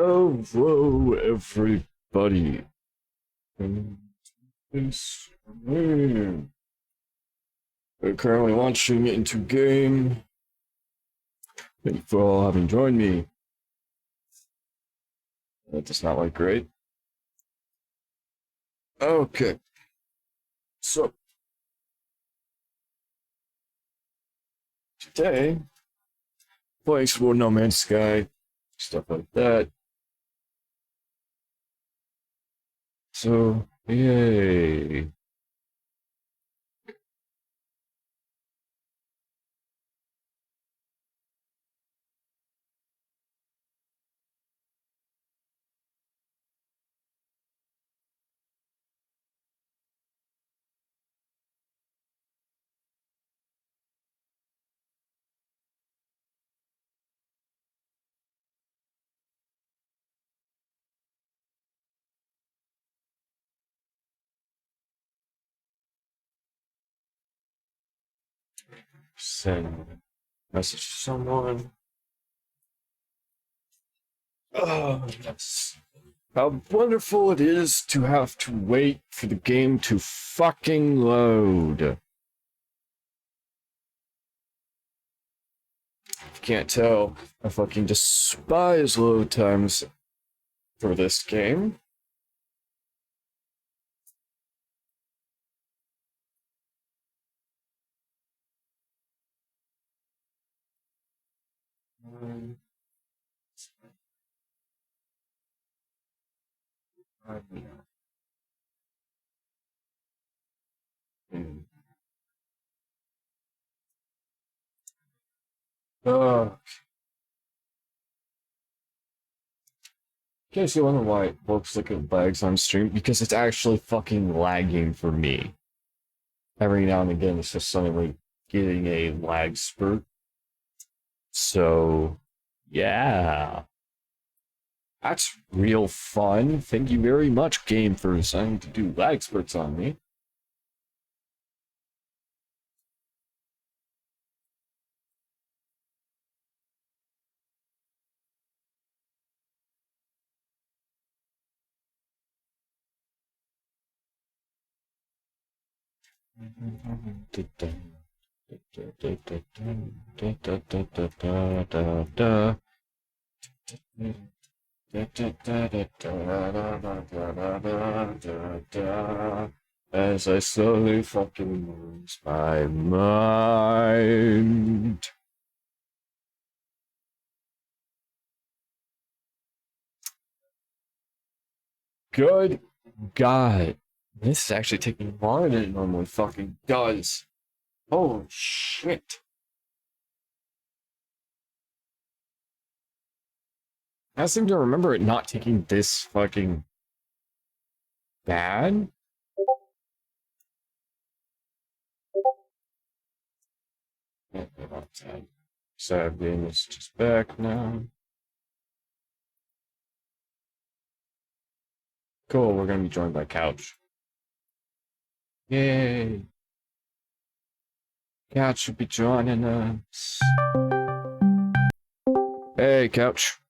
Oh, whoa, everybody. We're currently launching into game. Thank you for all having joined me. That does not look great. Okay. So, today, playing some No Man's Sky, stuff like that. So, yay. Send message to someone. Oh, yes. How wonderful it is to have to wait for the game to fucking load. If you can't tell, I fucking despise load times for this game. In case you wonder why it looks like it lags on stream, because it's actually fucking lagging for me. Every now and again, it's just suddenly getting a lag spurt. So, yeah. That's real fun. Thank you very much, game, for deciding to do lag spurts on me. As I slowly fucking lose my mind. Good God. This is actually taking longer than it normally fucking does. Holy shit. I seem to remember it not taking this fucking bad. Sad game is just back now. Cool, we're gonna be joined by Couch. Yay! Couch should be joining us. Hey, Couch.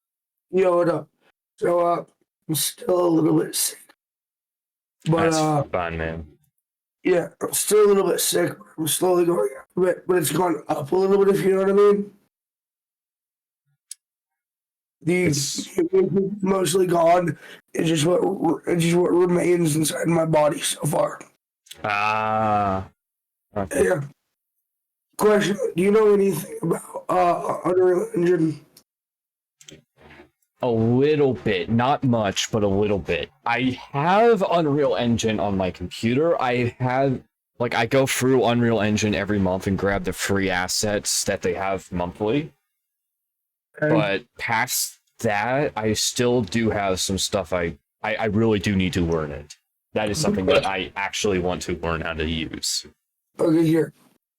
Yo, what up? So, I'm still a little bit sick. But, That's fine, man. yeah, I'm still a little bit sick. I'm slowly going up a bit, but it's gone up a little bit, if you know what I mean. The mostly gone. It's just what remains inside my body so far. Okay. Yeah. Question: do you know anything about Unreal Engine? A little bit, not much, but a little bit. I have Unreal Engine on my computer. I go through Unreal Engine every month and grab the free assets that they have monthly. Okay. But past that, I still do have some stuff I really do need to learn it. That is something that I actually want to learn how to use. Okay, here.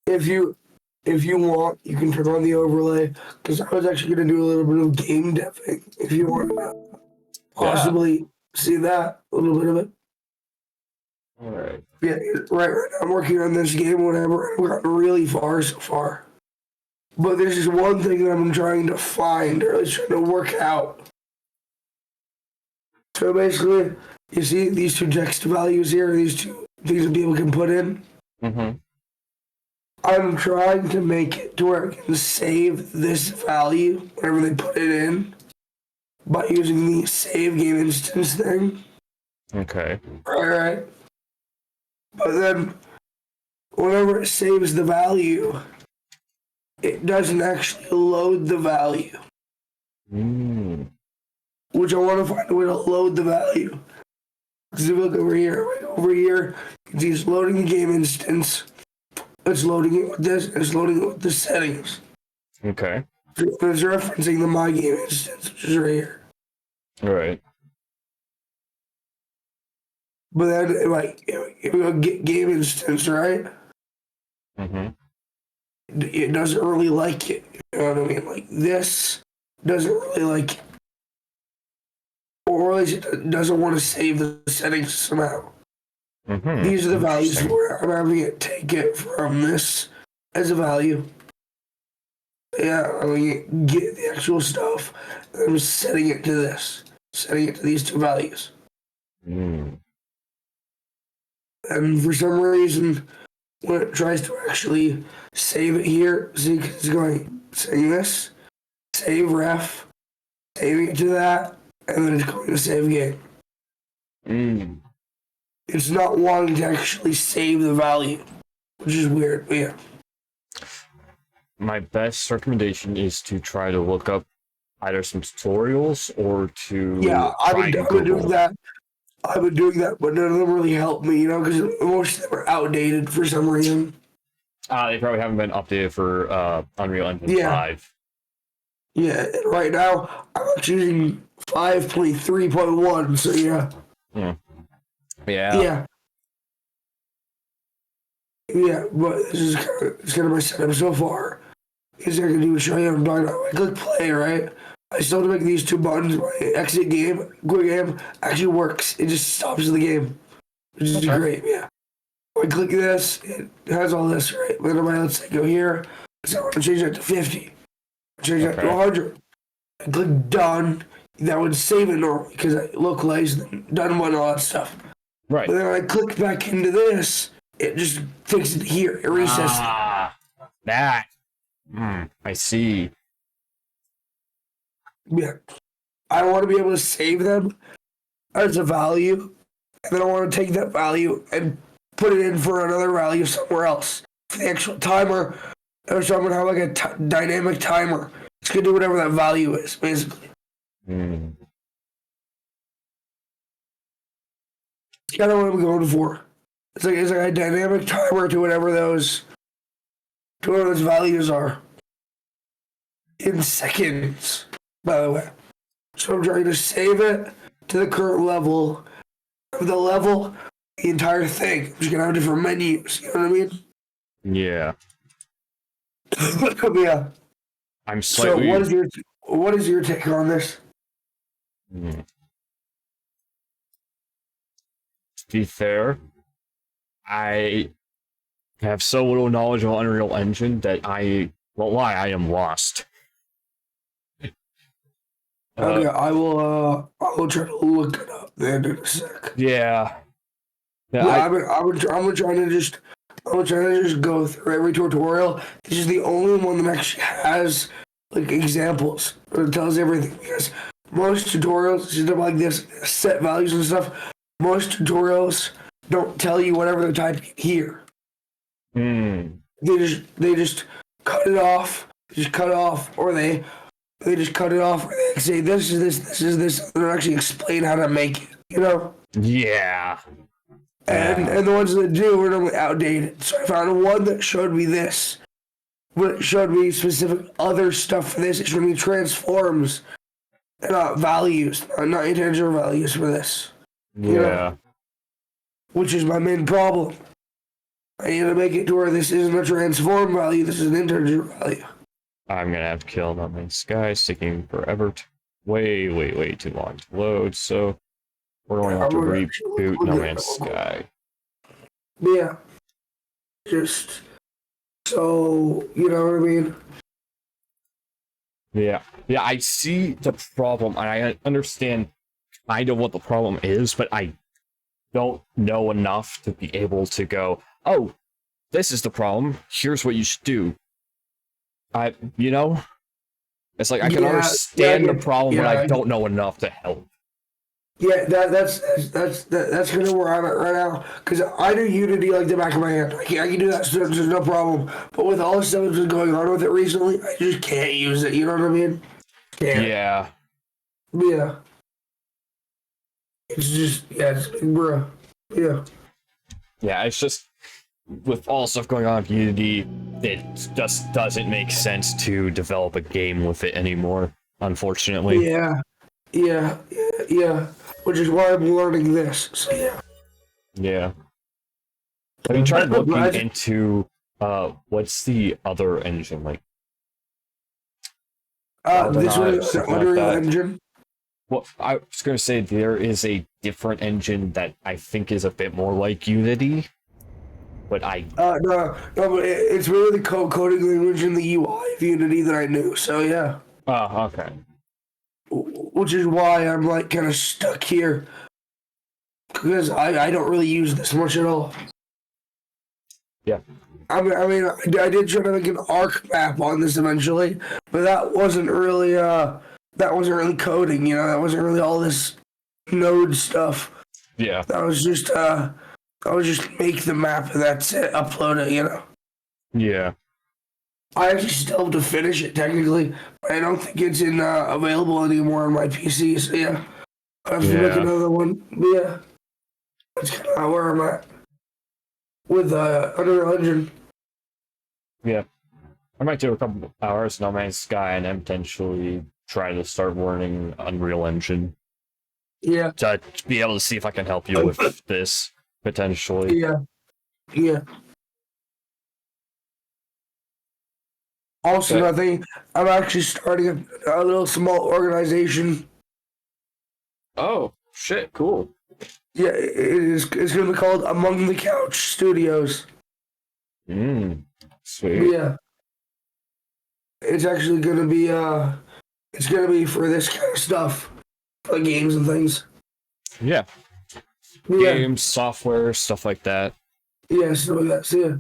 If you want, you can turn on the overlay, because I was actually going to do a little bit of game deving, if you want to possibly see that, a little bit of it. Alright. Yeah, right now I'm working on this game, whatever, and we've gotten really far so far. But there's just one thing that I'm trying to find, or at least trying to work out. So basically, you see these two text values here, these two things that people can put in. Mm-hmm. I'm trying to make it to where it can save this value whenever they put it in by using the save game instance thing. Okay. Right. But then, whenever it saves the value, it doesn't actually load the value. Which I want to find a way to load the value. Because if you look over here, right over here, you can see it's loading the game instance. It's loading it with this, and it's loading it with the settings. Okay. It's referencing the my game instance, which is right here. All right. But then, like, if we go get game instance, right? Mm-hmm. It doesn't really like it. You know what I mean? Like, this doesn't really like it. Or at least it doesn't want to save the settings somehow. Mm-hmm. These are the values for it. I'm having it take it from this as a value. Yeah, I mean, get the actual stuff. And I'm setting it to this. Setting it to these two values. Mm. And for some reason, when it tries to actually save it here, see, it's going, saying this, save ref, saving it to that, and then it's going to save game. Mm. It's not wanting to actually save the value, which is weird, but yeah. My best recommendation is to try to look up either some tutorials or to Yeah, I've been doing Google. that. I've been doing that, but none of them really help me, you know, because most of them are outdated for some reason. They probably haven't been updated for Unreal Engine 5. Yeah, and right now I'm actually using 5.3.1, so yeah. Yeah. Yeah, but this is kind of my setup so far. Is I can do show you what I'm talking about. I click play, right? I still have to make these two buttons. My exit game, quick game, actually works. It just stops the game, which is great. Yeah. I click this, it has all this, right? Then I let's say go here. So I want to change that to 50. Change that to 100. I click done. That would save it normally because I localized done one, all that stuff. Right. But then I click back into this, it just takes it here. It resets it. That. I see. Yeah. I want to be able to save them as a value, and then I want to take that value and put it in for another value somewhere else. For the actual timer, or so I'm going to have like a dynamic timer. It's going to do whatever that value is, basically. Mm. It's kind of what I'm going for. It's like a dynamic timer to whatever those values are. In seconds, by the way. So I'm trying to save it to the current level. The entire thing. I'm just gonna have different menus. You know what I mean? Yeah. Yeah. I'm slightly. So what is your take on this? To be fair, I have so little knowledge of Unreal Engine that I won't lie, I am lost. Okay, I will try to look it up then in a sec. Yeah. I'm trying to just go through every tutorial. This is the only one that actually has like examples. It tells everything because most tutorials, stuff like this, set values and stuff. Most tutorials don't tell you whatever they're typing here. They just cut it off. Or they just cut it off. Or they say this is this. They don't actually explain how to make it. You know? Yeah. And the ones that do are normally outdated. So I found one that showed me this. But it showed me specific other stuff for this. It showed me transforms and not values, not integer values for this. Yeah. You know? Which is my main problem. I need to make it to where this isn't a transform value, this is an integer value. I'm gonna have to kill No Man's Sky. It's taking forever. Way too long to load. So we're going to have to reboot No Man's Sky. Yeah. Just so, you know what I mean? Yeah, I see the problem, and I understand kind of what the problem is, but I don't know enough to be able to go, oh, this is the problem. Here's what you should do. You know, it's like I can understand the problem, but I don't know enough to help. Yeah, that's kind of where I'm at right now. Because I do Unity like the back of my hand. I can do that, so there's no problem. But with all the stuff that's been going on with it recently, I just can't use it. You know what I mean? Can't. Yeah. Yeah. It's just, it's big bruh. Yeah. Yeah, it's just with all stuff going on with Unity, it just doesn't make sense to develop a game with it anymore, unfortunately. Yeah. Which is why I'm learning this. So yeah. Yeah. Have you tried looking into what's the other engine like? This one is an Unreal Engine. Well, I was going to say there is a different engine that I think is a bit more like Unity, but no, but it's really the coding language and the UI of Unity that I knew. So yeah. Oh, okay. Which is why I'm like kind of stuck here, because I don't really use this much at all. Yeah. I mean, I did try to make an arc map on this eventually, but that wasn't really coding, you know. That wasn't really all this node stuff. Yeah. That was just make the map and that's it, upload it, you know. Yeah. I actually still have to finish it technically, but I don't think it's available anymore on my PC. So yeah, I have to make another one. But yeah, that's kind of where I'm at with Unreal Engine. Yeah, I might do a couple of hours in No Man's Sky and then potentially try to start learning Unreal Engine. Yeah, to be able to see if I can help you with this potentially. Yeah. Also, I think I'm actually starting a little small organization. Oh, shit, cool. Yeah, it's going to be called Among the Couch Studios. Sweet. Yeah. It's actually going to be for this kind of stuff, for games and things. Yeah. Games, software, stuff like that. Yeah, stuff like that. So yeah,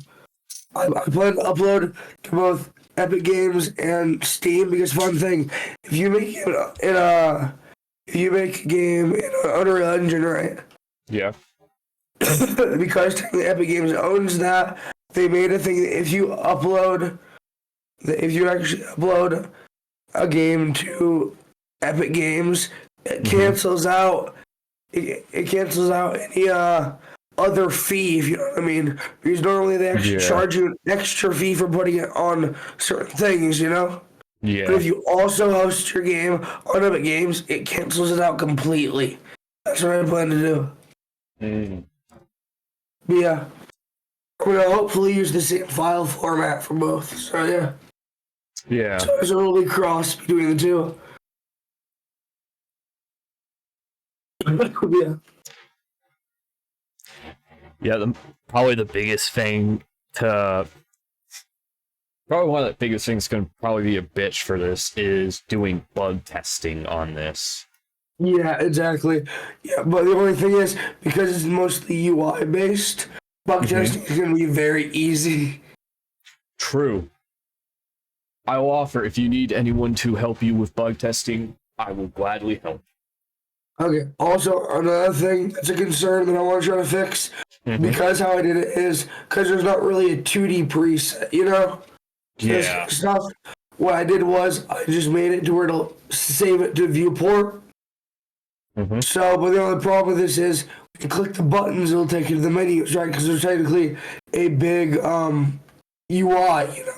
I plan to upload to both Epic Games and Steam, because fun thing, if you make a game in Unreal Engine, right? Yeah. Because technically Epic Games owns that, they made a thing that if you actually upload a game to Epic Games, it cancels out it cancels out any other fee, if you know what I mean. Because normally they actually charge you an extra fee for putting it on certain things, you know? Yeah. But if you also host your game on Epic Games, it cancels it out completely. That's what I plan to do. But yeah. I'm gonna hopefully use the same file format for both. So yeah. Yeah. So there's a little cross between the two. Yeah. Yeah, probably the biggest thing probably one of the biggest things going to probably be a bitch for this is doing bug testing on this. Yeah, exactly. Yeah, but the only thing is, because it's mostly UI based, bug testing is going to be very easy. True. I will offer, if you need anyone to help you with bug testing, I will gladly help. Okay. Also, another thing that's a concern that I want to try to fix, because how I did it is because there's not really a 2D preset, you know? Yeah. Stuff. What I did was I just made it to where it'll save it to viewport. So, but the only problem with this is when you click the buttons, it'll take you to the menus, right? Because there's technically a big UI, you know,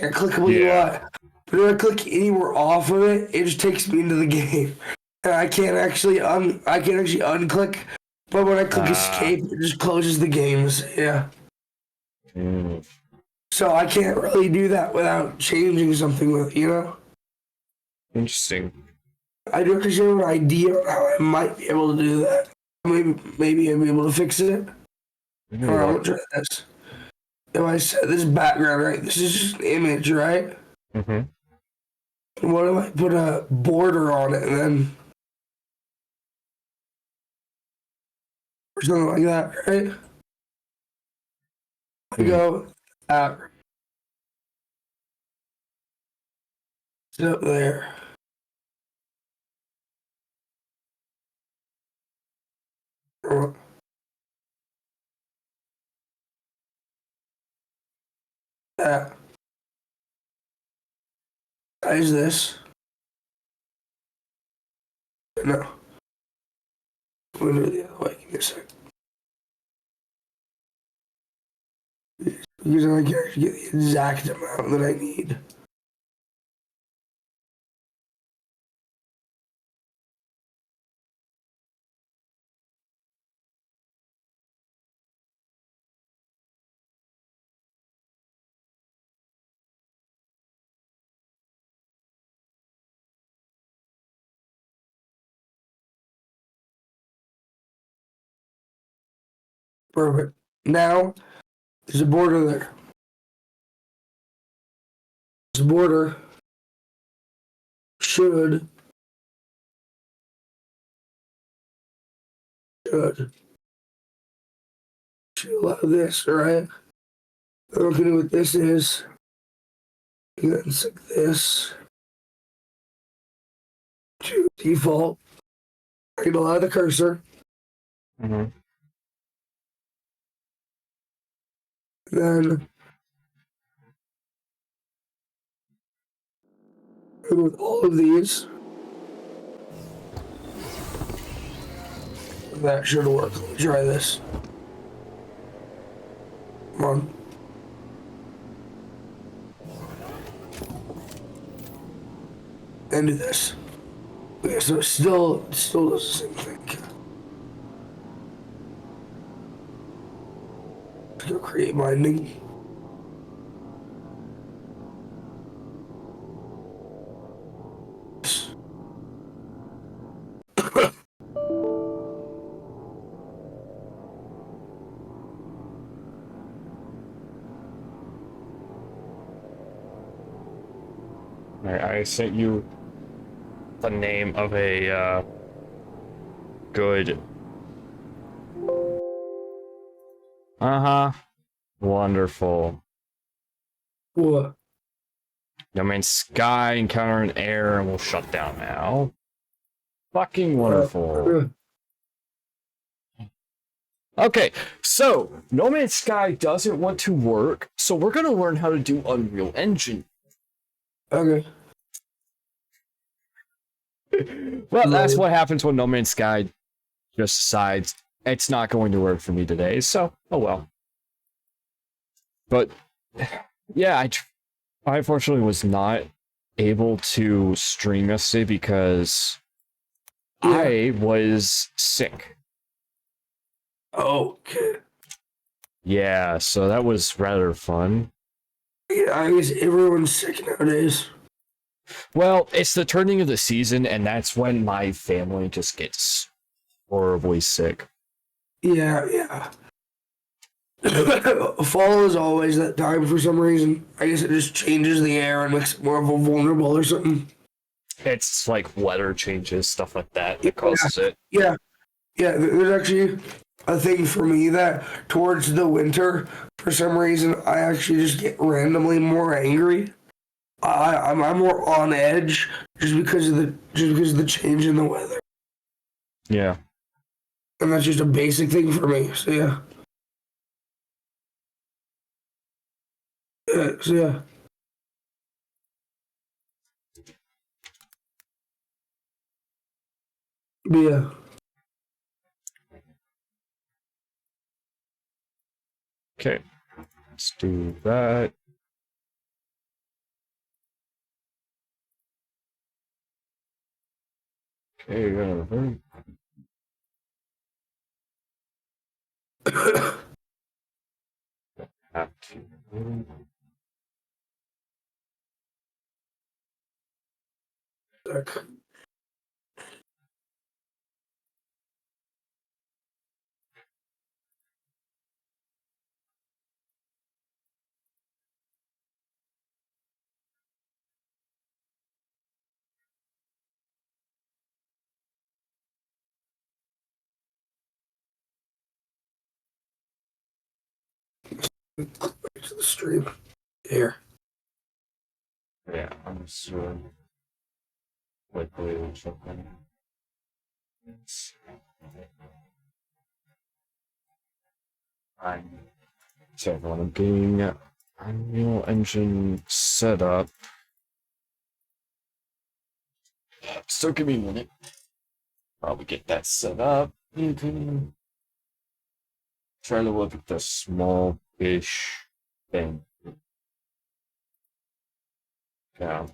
a clickable UI. But if I click anywhere off of it, it just takes me into the game. And I can't actually unclick, but when I click escape, it just closes the games. Yeah. So I can't really do that without changing something with it, you know? Interesting. I do actually have an idea on how I might be able to do that. Maybe I'll be able to fix it. Alright, I'm gonna try this. If I set this background, right? This is just an image, right? And what if I put a border on it and then or something like that, right? I Hmm. go average. It's up there. Uh, That is this. No, I'm gonna do it the other way. Give me a sec. Because I can actually get the exact amount that I need. Perfect. Now, there's a border there. This border should should should allow this, right? I'm looking at what this is. And then set this to default. I can allow the cursor. Hmm. Then with all of these, that should work. Let me try this. Come on. And do this. Okay, so it still does the same thing. Let's go create binding. Alright, I sent you the name of a good. Uh-huh. Wonderful. What? No Man's Sky encounter an error and will shut down now. Fucking wonderful. Okay, so No Man's Sky doesn't want to work, so we're gonna learn how to do Unreal Engine. Okay. Well, that's Right. what happens when No Man's Sky just decides it's not going to work for me today, so oh well. But yeah, I unfortunately was not able to stream yesterday because Yeah. I was sick. Okay. Yeah, so that was rather fun. Yeah, I guess everyone's sick nowadays. Well, it's the turning of the season, and that's when my family just gets horribly sick. Yeah, yeah. Fall is always that time for some reason. I guess it just changes the air and makes it more of a vulnerable or something. It's like weather changes, stuff like that, Yeah, that causes it. yeah, yeah. There's actually a thing for me that towards the winter, for some reason, I actually just get randomly more angry. I'm more on edge just because of the change in the weather, Yeah. and that's just a basic thing for me. So yeah, so yeah. But yeah. Okay. Let's do that. Okay, have to. back to the stream. Here. Yeah, I'm sure. Quickly or something. I'm so everyone, I'm getting Unreal Engine set up. So give me a minute. Probably get that set up. You can try to look at the small-ish thing. Yeah.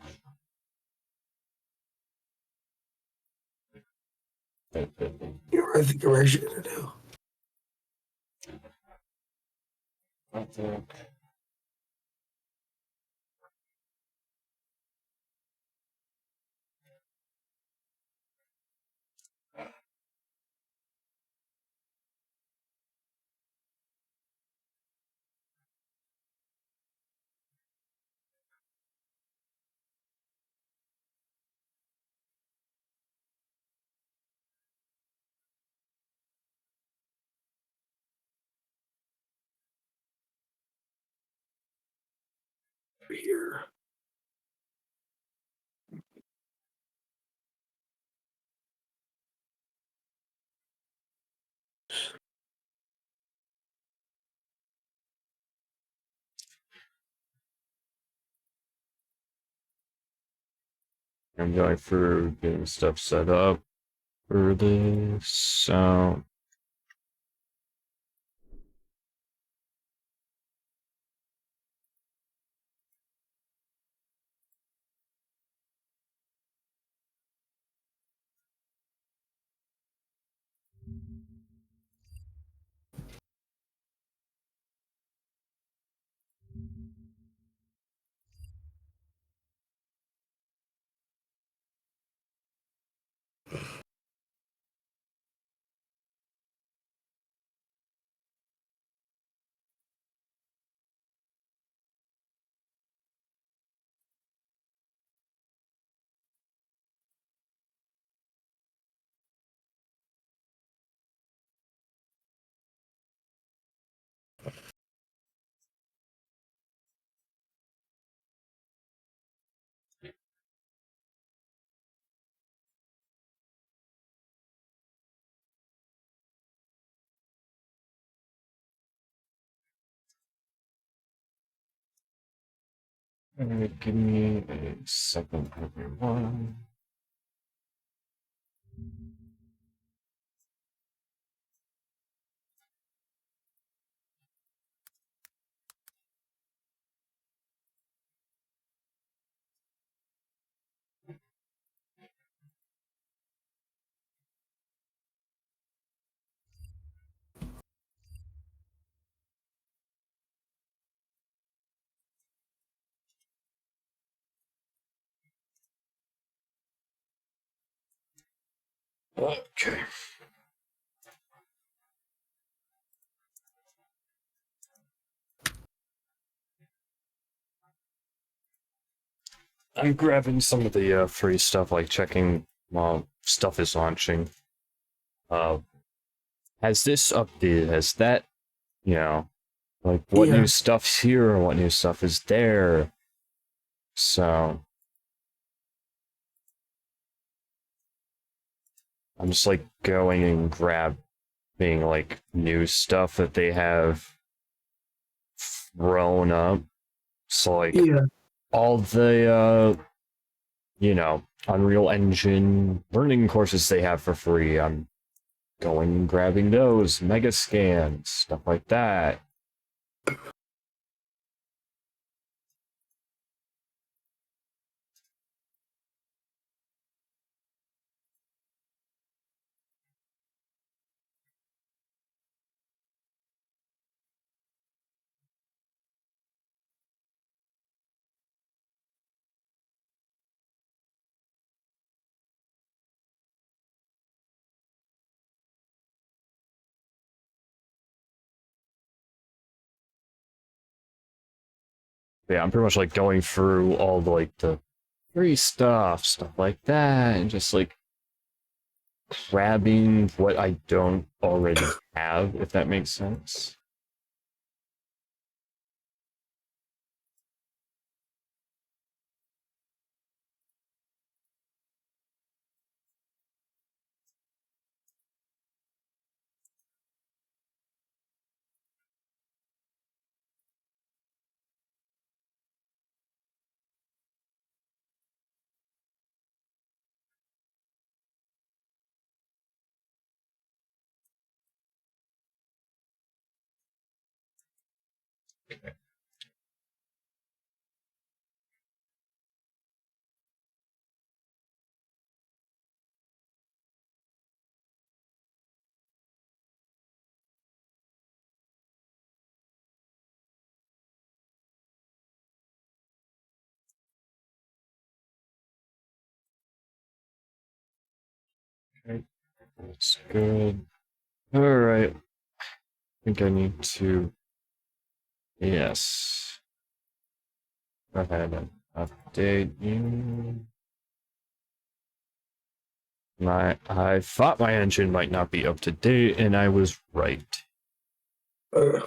You know what I think I'm actually gonna do? I think. Here. I'm going through getting stuff set up for this. So. Give me a second, everyone. Okay. I'm grabbing some of the free stuff, like checking while stuff is launching. Has this updated? Has that, you know, like what Yeah. new stuff's here and what new stuff is there? So I'm just like going and grabbing like new stuff that they have thrown up. So like Yeah. all the you know, Unreal Engine learning courses they have for free. I'm going and grabbing those, mega scans, stuff like that. Yeah, I'm pretty much like going through all the like the free stuff like that, and just like grabbing what I don't already have, if that makes sense. Okay, that's good. Alright. I think I need to. Yes. Go ahead and update you. I thought my engine might not be up to date, and I was right. Uh,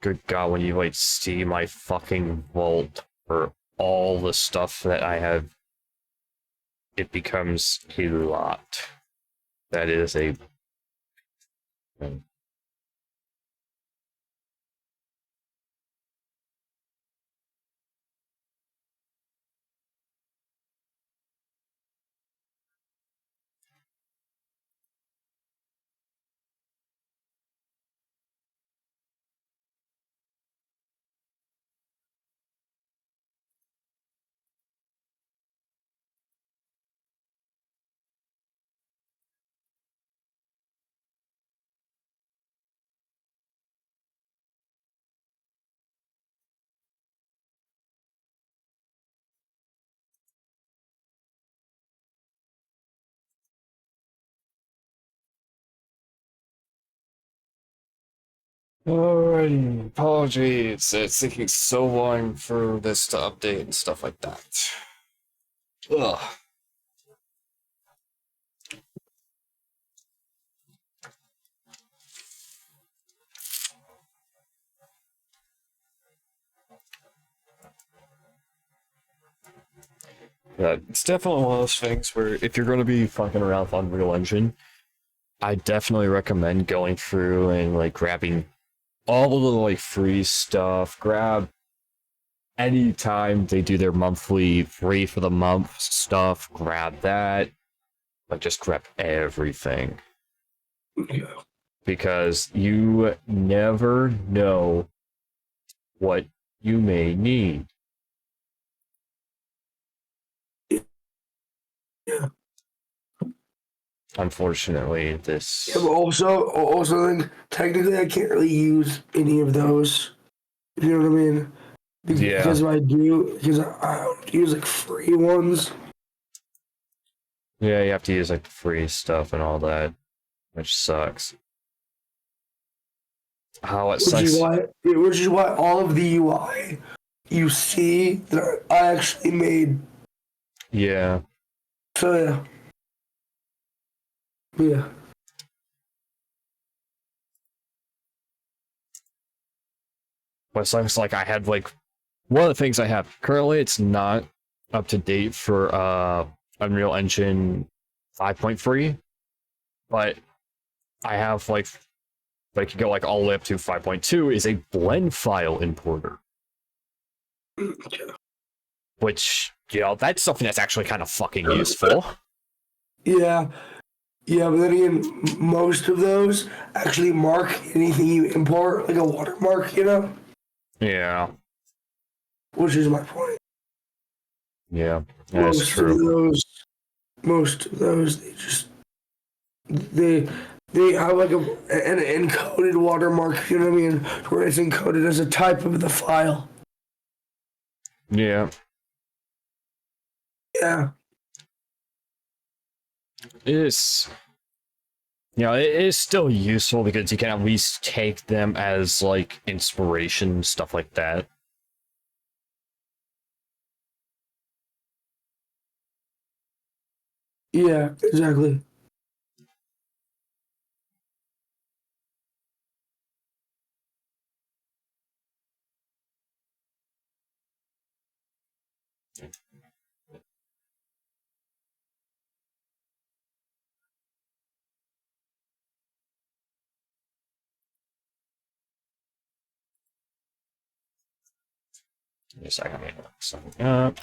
Good God, when you like see my fucking vault for all the stuff that I have, it becomes a lot. That is a. Alrighty, apologies. It's taking so long for this to update and stuff like that. Ugh. Yeah, it's definitely one of those things where if you're going to be fucking around with Unreal Engine, I definitely recommend going through and like grabbing all of the like free stuff. Grab anytime they do their monthly free for the month stuff, grab that. Like just grab everything. yeah. Because you never know what you may need. Yeah. Unfortunately, this. Yeah, but also, like, technically, I can't really use any of those. If you know what I mean? Yeah. Because if I do, because I don't use like free ones. Yeah, you have to use like the free stuff and all that, which sucks. How it Which is sucks. why all of the UI you see that I actually made. Yeah. So yeah, yeah. What sucks, like I had like one of the things I have currently, it's not up to date for Unreal Engine 5.3, but I have like you go like all the way up to 5.2 is a blend file importer. Which, you know, that's something that's actually kind of fucking useful. Yeah, yeah, but then again, most of those actually mark anything you import, like a watermark, you know? Yeah. Which is my point. Yeah, that's Most of true. those, they they have like an encoded watermark, you know what I mean? Where it's encoded as a type of the file. Yeah. Yeah, It is. You know, it is still useful because you can at least take them as like inspiration, stuff like that. yeah, exactly. Give me a second. Let me look something up.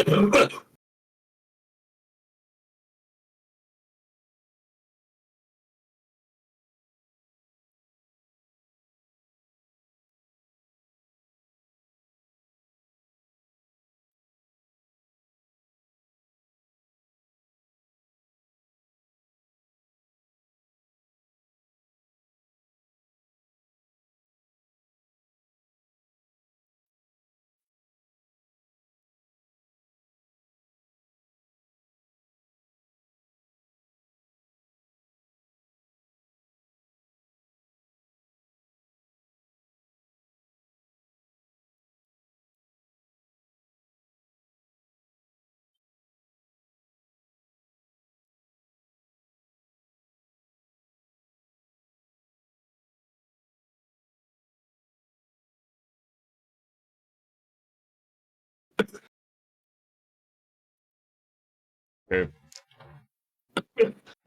Okay.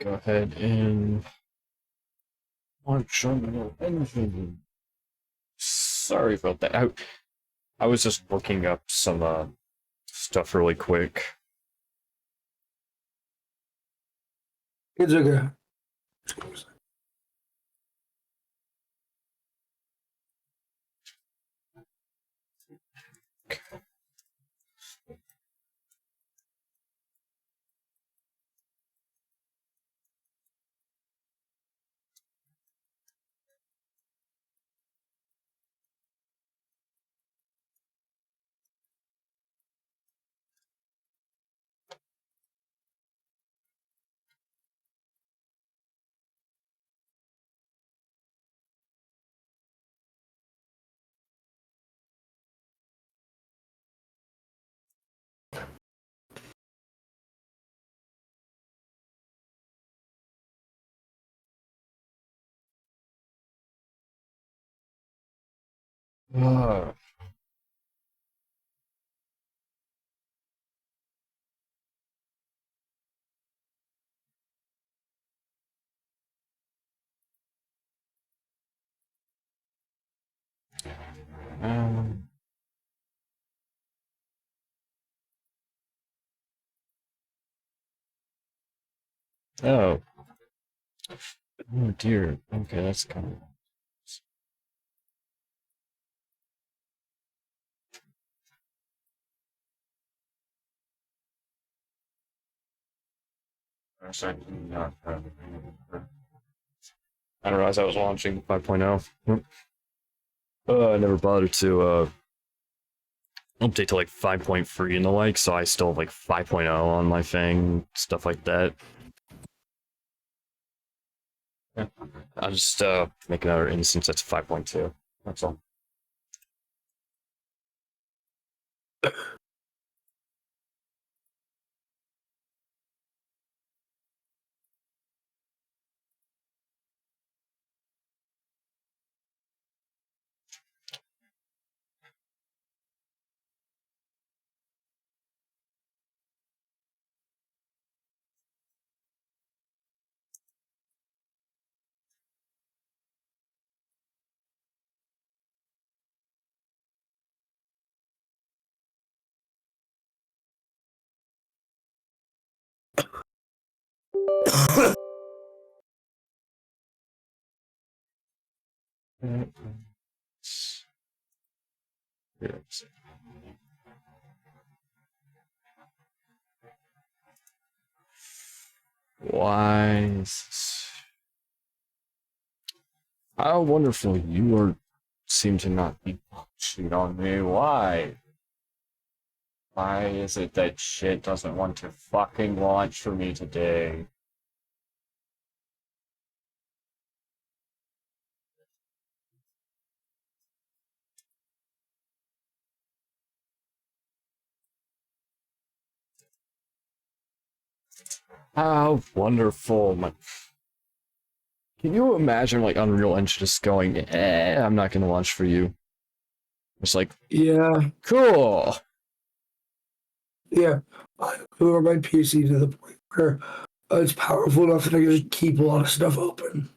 Go ahead and launch Unreal Engine. Sorry about that. I was just looking up some stuff really quick. It's okay. Uh, um, oh. Oh dear. Okay, that's kind of. I didn't realize I was launching 5.0. I never bothered to update to like 5.3 and the like, so I still have like 5.0 on my thing, stuff like that. Yeah. I'll just make another instance that's 5.2. That's all. Why is this? How wonderful you are seem to not be cheating on me. Why? Why is it that shit doesn't want to fucking launch for me today? How wonderful. Can you imagine like Unreal Engine just going, I'm not gonna launch for you. It's like, Yeah, cool. yeah. I over my PC to the point where it's powerful enough that I can just keep a lot of stuff open.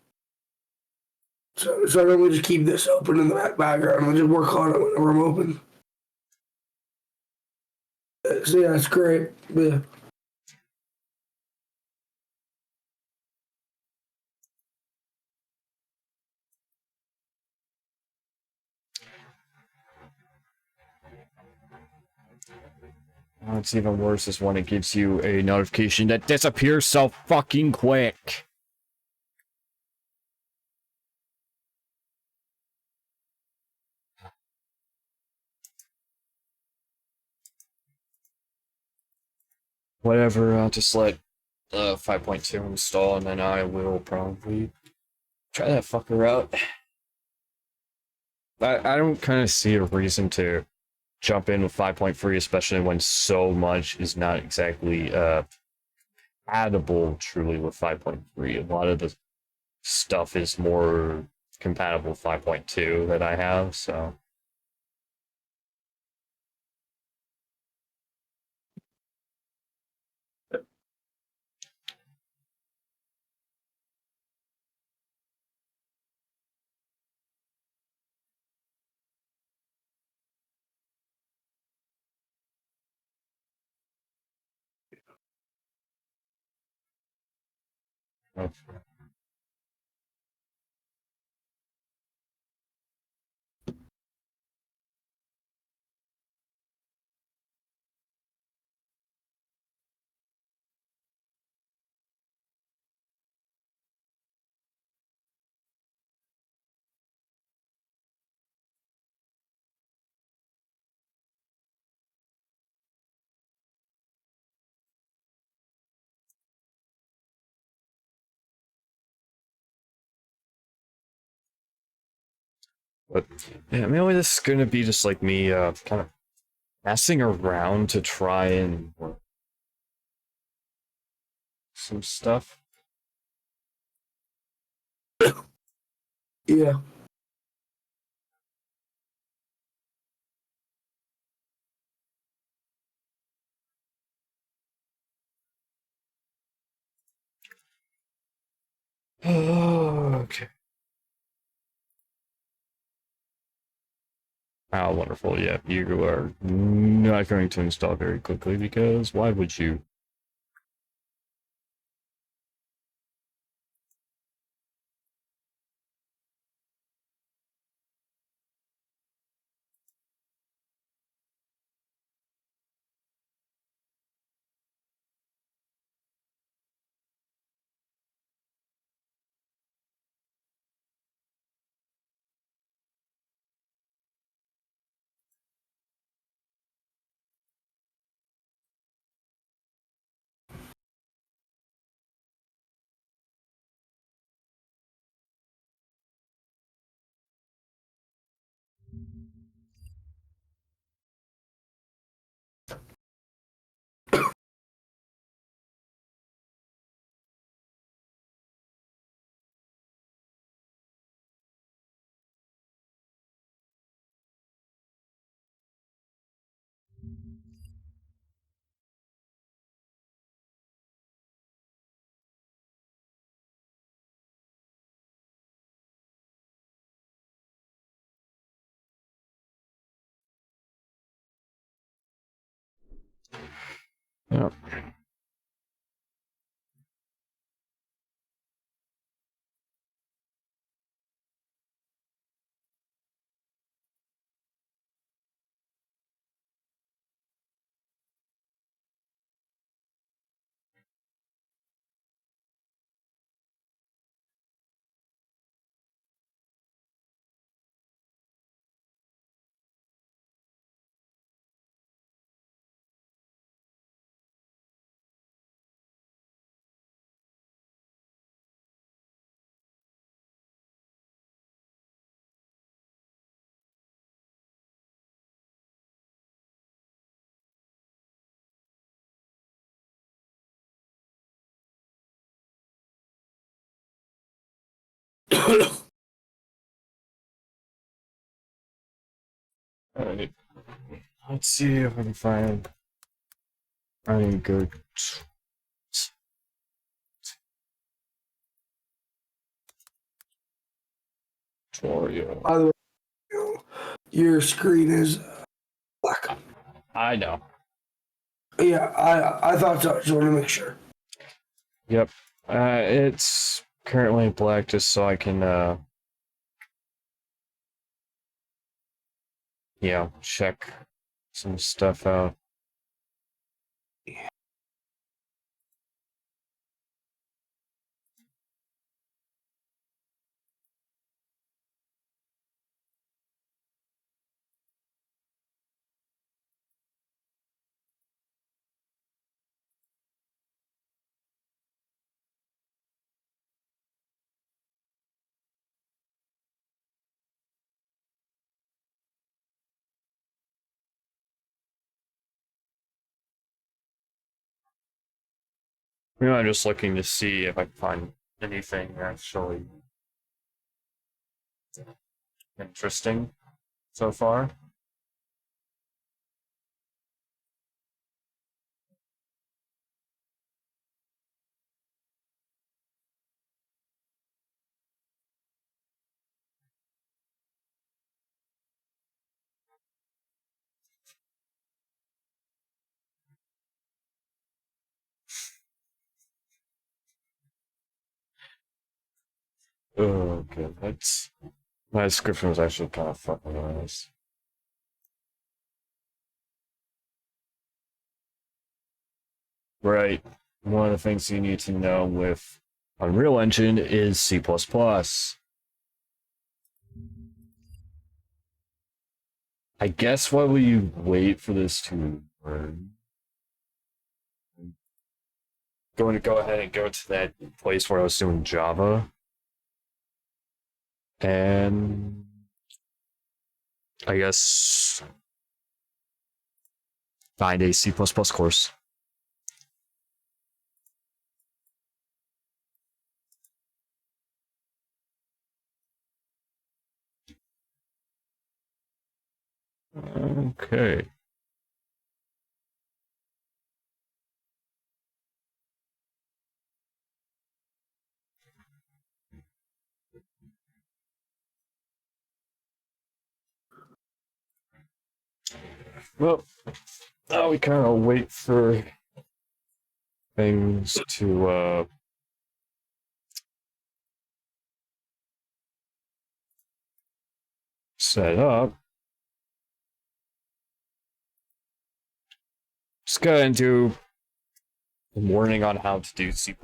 So I normally just keep this open in the background. I'll just work on it whenever I'm open. So yeah, it's great. Yeah. What's even worse is when it gives you a notification that disappears so fucking quick. Whatever, I'll just let 5.2 install and then I will probably try that fucker out. I don't kind of see a reason to jump in with 5.3, especially when so much is not exactly compatible truly with 5.3. A lot of the stuff is more compatible with 5.2 that I have, so. But yeah, maybe this is gonna be just like me kind of messing around to try and work some stuff. Yeah. Okay. Oh, wonderful. Yeah, you are not going to install very quickly because why would you? Yeah. All right. Let's see if I can find any good tutorial. By the way, your screen is black. I know. Yeah, I thought so. Just want to make sure. Yep. It's currently black just so I can, check some stuff out. I'm just looking to see if I can find anything actually interesting so far. Okay, that's my description was actually kind of fucking nice. Right. One of the things you need to know with Unreal Engine is C++. I guess while we wait for this to run, I'm going to go ahead and go to that place where I was doing Java. And I guess find a C++ course. Okay. Well, now we kind of wait for things to set up. Just go ahead and do a warning on how to do C++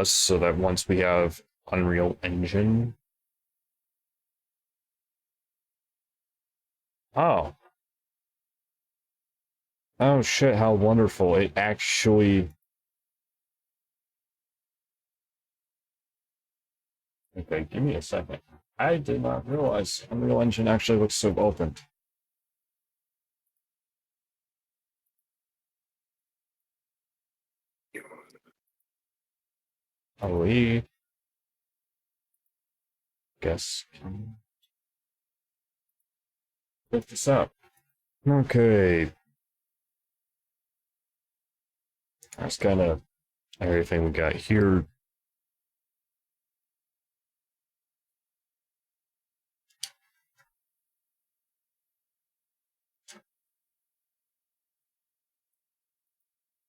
so that once we have Unreal Engine. Oh. Oh shit, how wonderful. It actually. Okay, give me a second. I did not realize Unreal Engine actually looks so open. Oh, we guess can pick this up. Okay. That's kind of everything we got here.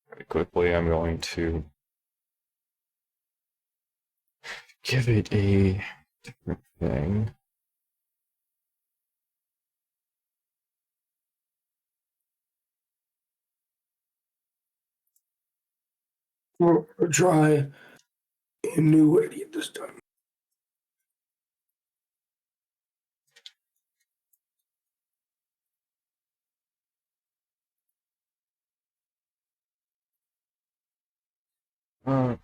Very quickly, I'm going to give it a different thing. We'll try a new way to get this done. Okay.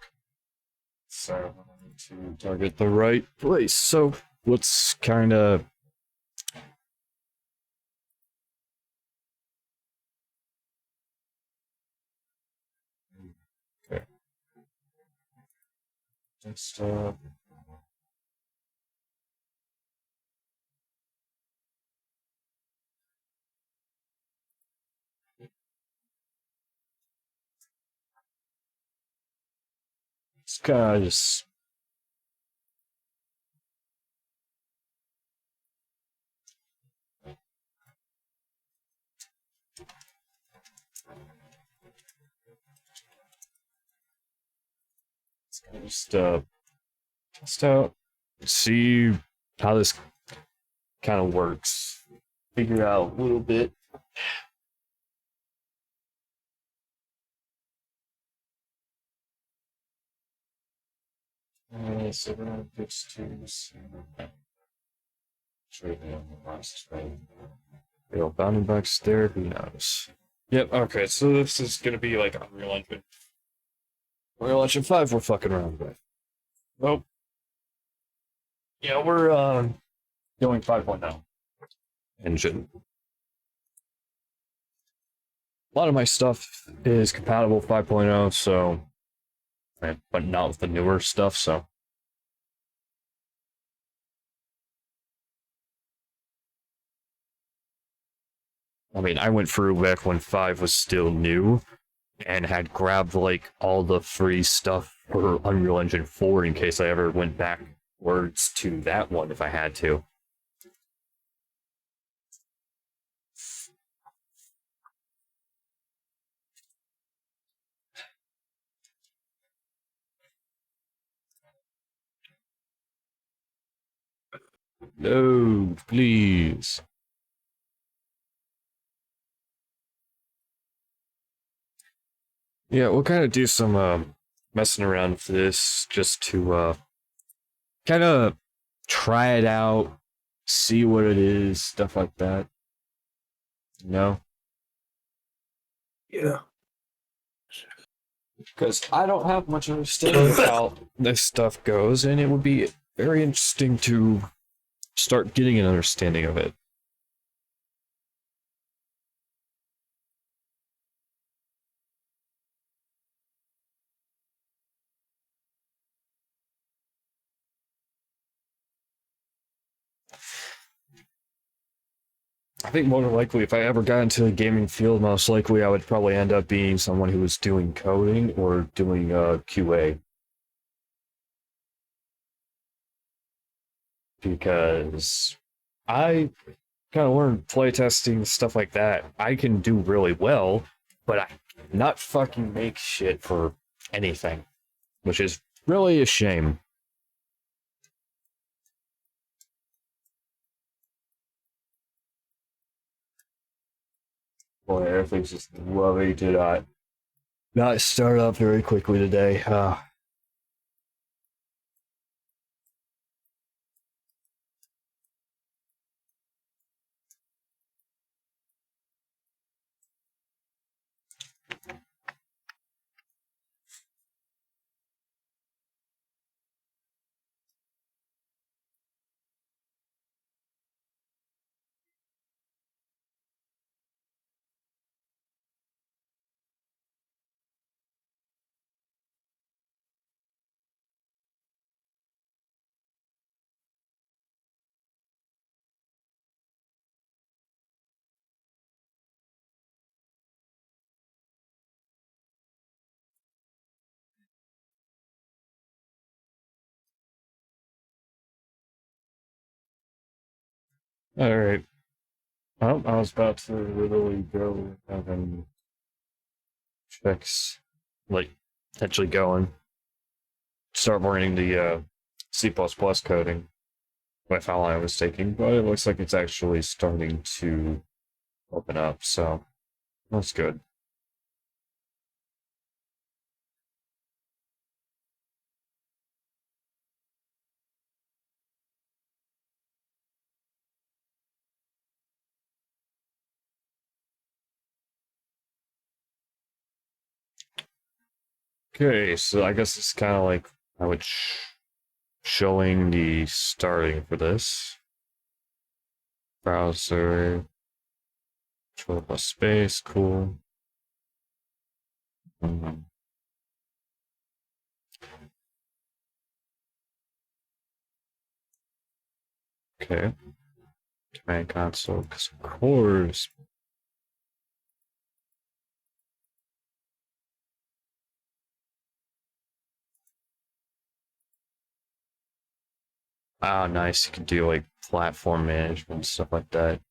So I need to target the right place. So let's kind of okay. Just kind of just Just see how this kind of works. Figure out a little bit. So we're gonna fix twos. Sure, they have the last thing. Real bounding box there, who knows? Yep, okay, so this is gonna be like Unreal Engine. Unreal Engine 5 we're fucking around with. Well, yeah, we're going 5.0 engine. A lot of my stuff is compatible 5.0, so but not with the newer stuff, so I mean, I went through back when 5 was still new and had grabbed like all the free stuff for Unreal Engine 4 in case I ever went backwards to that one if I had to. No, please. Yeah, we'll kind of do some messing around with this just to kind of try it out, see what it is, stuff like that. You know? Yeah. Because I don't have much understanding of how this stuff goes, and it would be very interesting to start getting an understanding of it. I think more than likely, if I ever got into the gaming field, most likely I would probably end up being someone who was doing coding or doing QA. Because I kind of learned playtesting, stuff like that. I can do really well, but I cannot fucking make shit for anything, which is really a shame. Boy, everything's just lovely to not start up very quickly today. All right. Well, I was about to literally go having checks, like potentially going start learning the C++ coding with how long I was taking, but it looks like it's actually starting to open up, so that's good. Okay, so I guess it's kind of like how it's showing the starting for this. Browser, control plus space, cool. Mhm. Okay, command console, because of course. Oh, nice. You can do like platform management, stuff like that.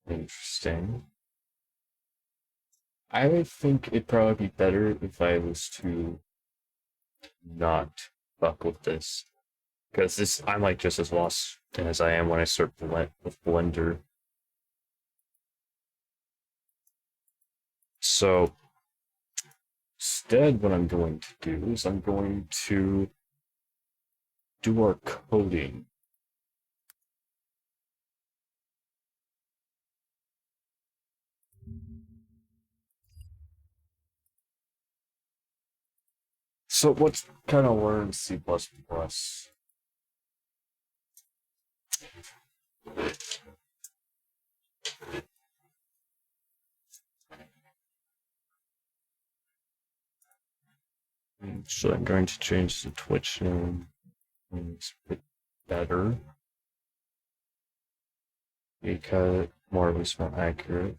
Interesting. I would think it'd probably be better if I was to not fuck with this. Because this, I'm like just as lost as I am when I start with Blender. So, instead, what I'm going to do is I'm going to do our coding. So, what's kind of learn C++? So I'm going to change the Twitch name. It's a bit better. Because more of it's more accurate.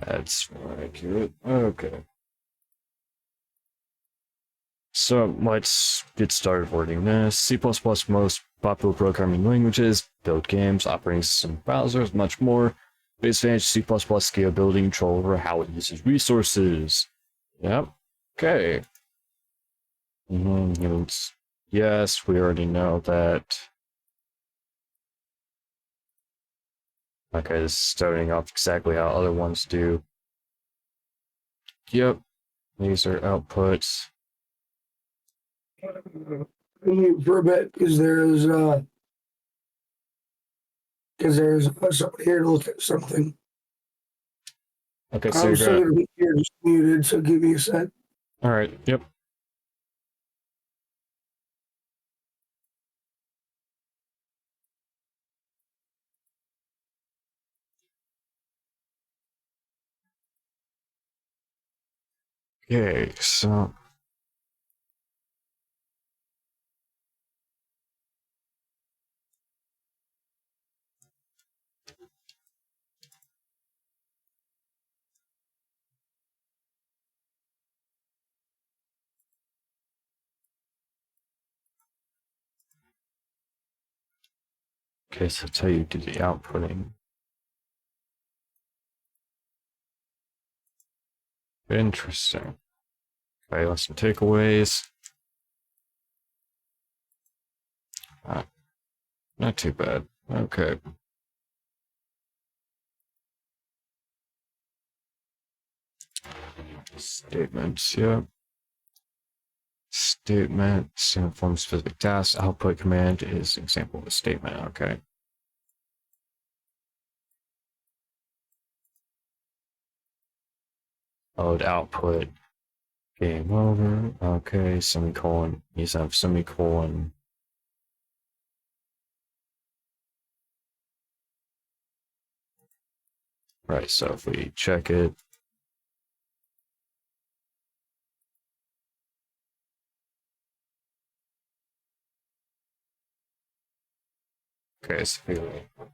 That's more accurate. Okay. So let's get started wording this. C++ most popular programming languages, build games, operating system browsers, much more. Biggest advantage C++ scalability and control over how it uses resources. Yep. Okay. Yes, we already know that. Okay, this is starting off exactly how other ones do. Yep. These are outputs. For a bit, because there's somebody here to look at something. Okay, so I'm you're still gonna. gonna be here, just muted. So give me a sec. All right. Yep. Okay, so. Okay, so that's how you do the outputting. Interesting. Okay, let's some takeaways. Not too bad. Okay. Statements, yeah. Statement, form specific task. Output command is an example of a statement. Okay. Load output. Game over. Okay. Semicolon. Needs to have semicolon. Right. So if we check it. Okay. So we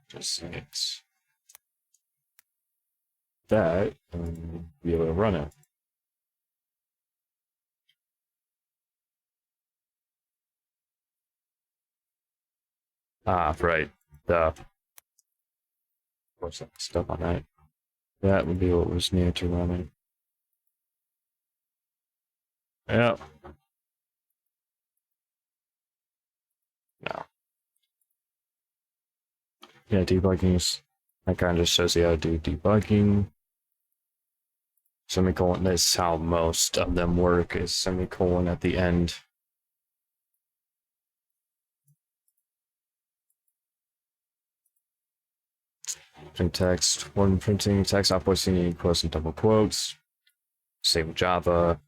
just needs that and be able to run it. Ah, right. What's that stuff on that? That would be what was needed to run it. Yeah. No. Yeah, debugging is, that kind of just shows you how to do debugging. Semicolon, this is how most of them work, is semicolon at the end. Print text, when printing text outputs, you need quotes and double quotes. Same Java.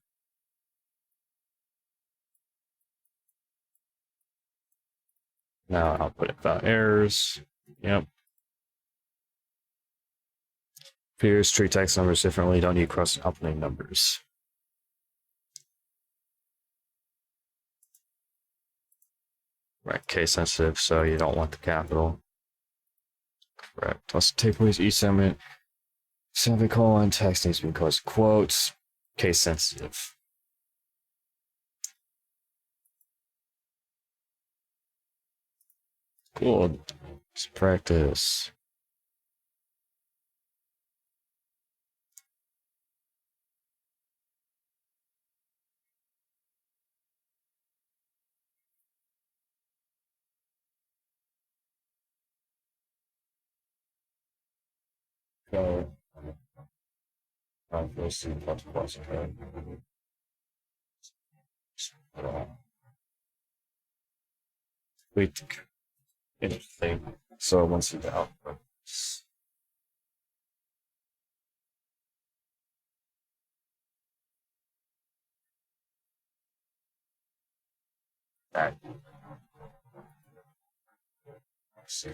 Now output without errors. Yep. Peers treat text numbers differently, don't need cross opening numbers. Right, case sensitive, so you don't want the capital. Correct. Let's take away each segment. Semicolon, text needs to be closed quotes. Case sensitive. Cool. Let's practice. Okay. We'll see what's code. Wait. Interesting. So once you get output. That. Let's see.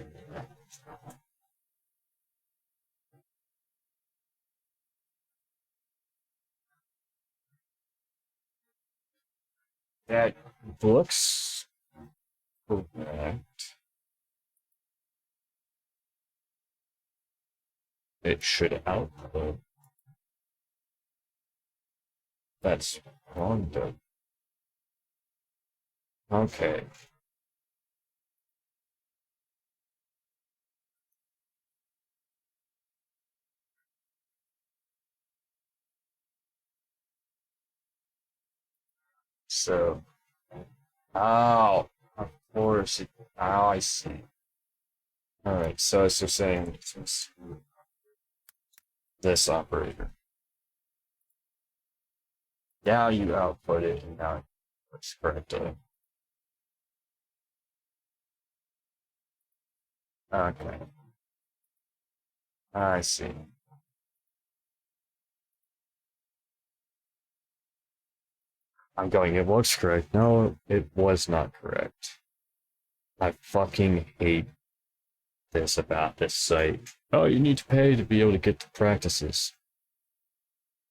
That looks correct. It should output. That's wrong though. Okay. So, oh, of course. Oh, I see. All right. So as you're saying, it's this operator. Now you output it, and now it works correctly. Okay. I see. I'm going, it looks correct. No, it was not correct. I fucking hate this about this site. Oh, you need to pay to be able to get the practices.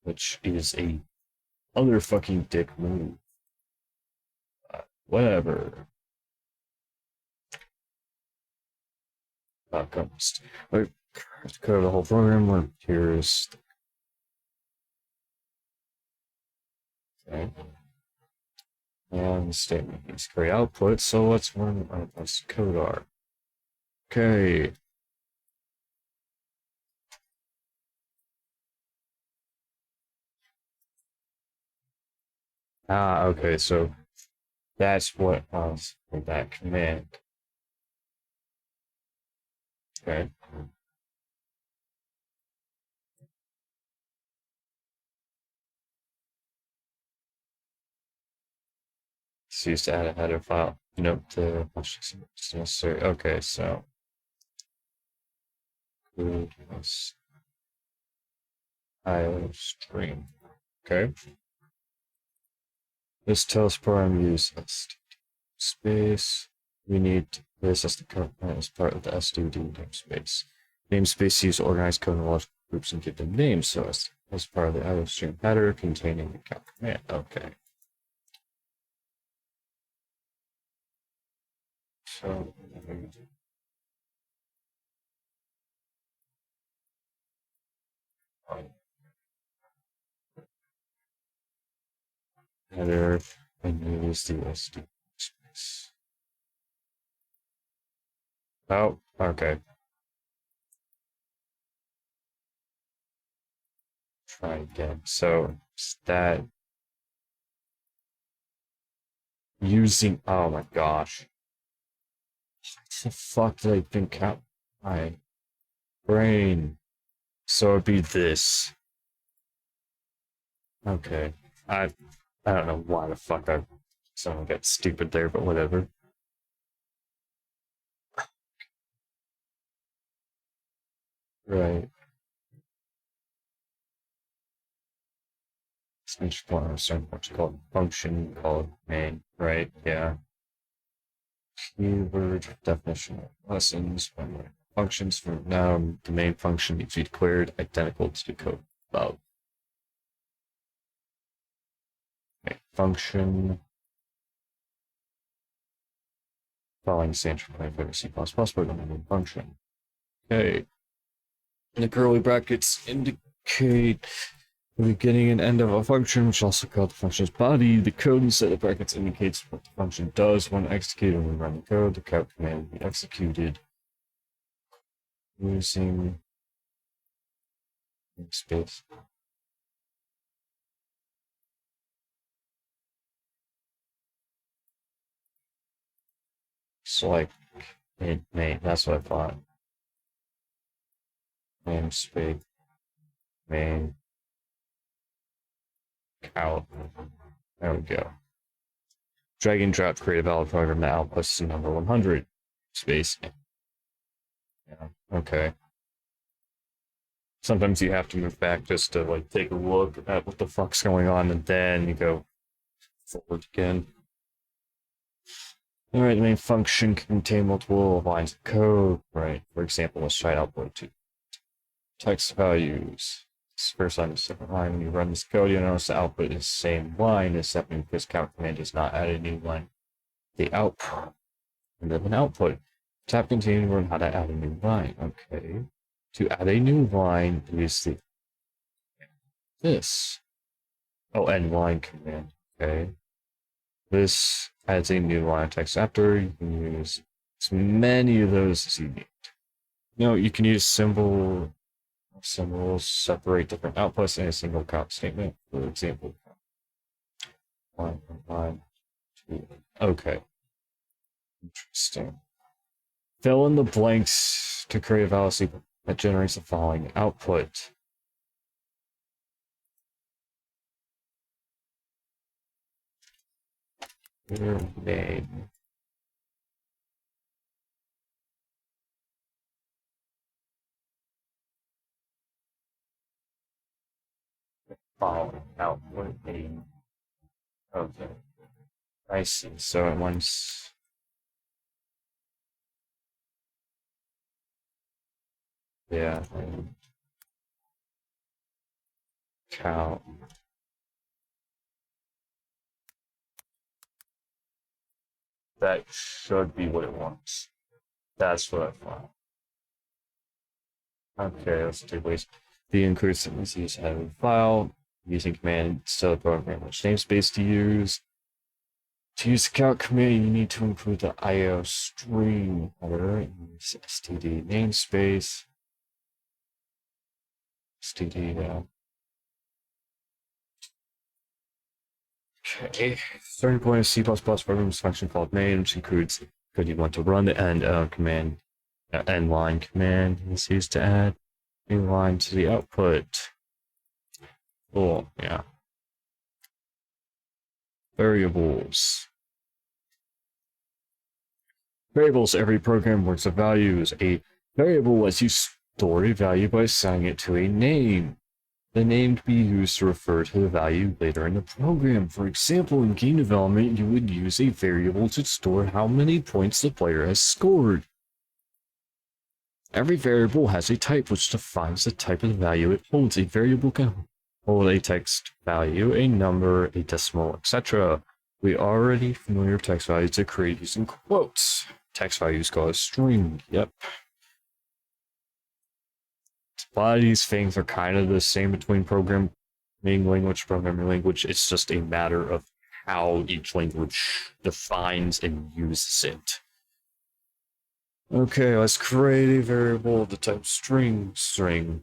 Which is a other fucking dick move. Whatever. Comes. Like, to cover the whole program, here's. Okay. And statement needs to create output, so let's run this code R. Okay. Ah, okay, so that's what was that command. Okay. It's used to add a header file. Nope, the it's necessary. Okay, so IO stream. Okay. This tells program use space. We need this as the as part of the SDD namespace. Namespace use organized code and logical groups and give them names, so as part of the IO stream header containing the count command. Okay. So header and use the SD space. Oh, okay. Try again. So it's that using. Oh my gosh. What the fuck did I think out my brain? So it'd be this. Okay. I don't know why the fuck someone got stupid there, but whatever. Right. Speech point certain what you call it, function called main, right? Yeah. Keyword definition of lessons functions from now the main function needs to be declared identical to the code above. Okay. Function following standard for C++ programming function. Okay. The curly brackets indicate the beginning and end of a function, which also called the function's body. The code inside the brackets indicates what the function does when executed. When we run the code, the count command will be executed using space. Select main, that's what I thought. Namespace main out. There we go. Drag and drop to create a valid program that outputs the number 100. Space. Yeah, okay. Sometimes you have to move back just to like take a look at what the fuck's going on, and then you go forward again. Alright, the main function can contain multiple lines of code. Right. For example, let's try output to text values. This first line is a separate line. When you run this code, you'll notice the output is the same line, except because count command does not add a new line. The output and then an output. Tap continue to learn how to add a new line. Okay. To add a new line, use this. Oh, end line command. Okay. This adds a new line of text after. You can use as many of those as you need. No, you can use symbols separate different outputs in a single count statement. For example, 1, 2. Okay. Interesting. Fill in the blanks to create a valid that generates the following output. Your name. Following output name. Okay. I see. So it wants. Yeah. Count. That should be what it wants. That's what I thought. Okay, let's do ways. The include sentences have a file. Using command instead of program which namespace to use. To use the count command, you need to include the IO string header. Use std namespace. Std. Okay. Starting point of C++ program's function called main, which includes code you want to run. The end command, end line command is used to add a line to the output. Cool. Yeah. Variables. Variables. Every program works with values. A variable lets you store a value by assigning it to a name. The name can be used to refer to the value later in the program. For example, in game development, you would use a variable to store how many points the player has scored. Every variable has a type which defines the type of the value it holds. A variable can hold a text value, a number, a decimal, etc. We are already familiar with text values to create using quotes. Text values called a string. Yep. A lot of these things are kind of the same between programming language. It's just a matter of how each language defines and uses it. Okay, let's create a variable of the type string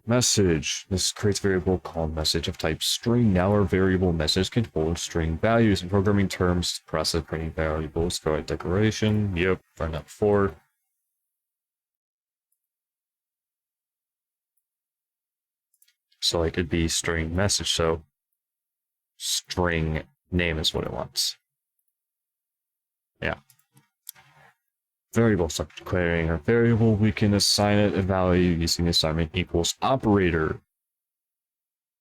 message. This creates a variable called message of type string. Now our variable message can hold string values. In programming terms, the process of creating variables, go ahead declaration. Yep, run that before. So it could be string message, so string name is what it wants. Yeah. Variable subject declaring a variable, we can assign it a value using assignment equals operator.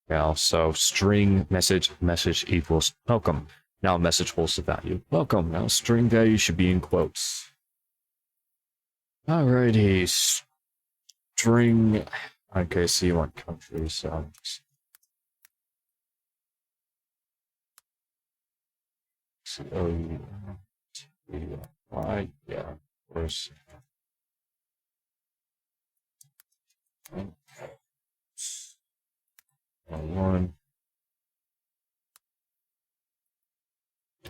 Now, so string message equals welcome. Now message holds the value welcome. Now string value should be in quotes. Alrighty, string. Okay, so you want country, so yeah. values. One.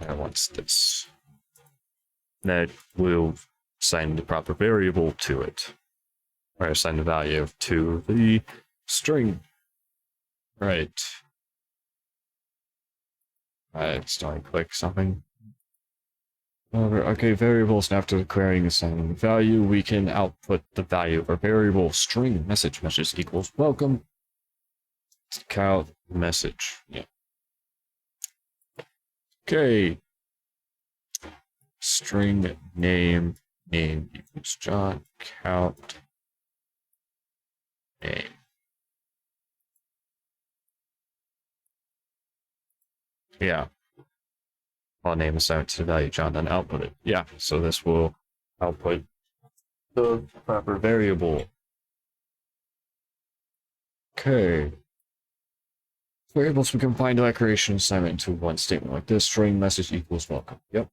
And what's this? That will assign the proper variable to it, or assign the value to the string. Right. Starting click something. Okay, variables, and after declaring assigning value, we can output the value of our variable string message equals welcome. Count message. Yeah. Okay. String name equals John. Count name. Yeah. I'll name assigned to the value John, then output it. Yeah, so this will output the proper variable. Okay. Variables, we can find a declaration assignment to one statement like this. String message equals welcome. Yep.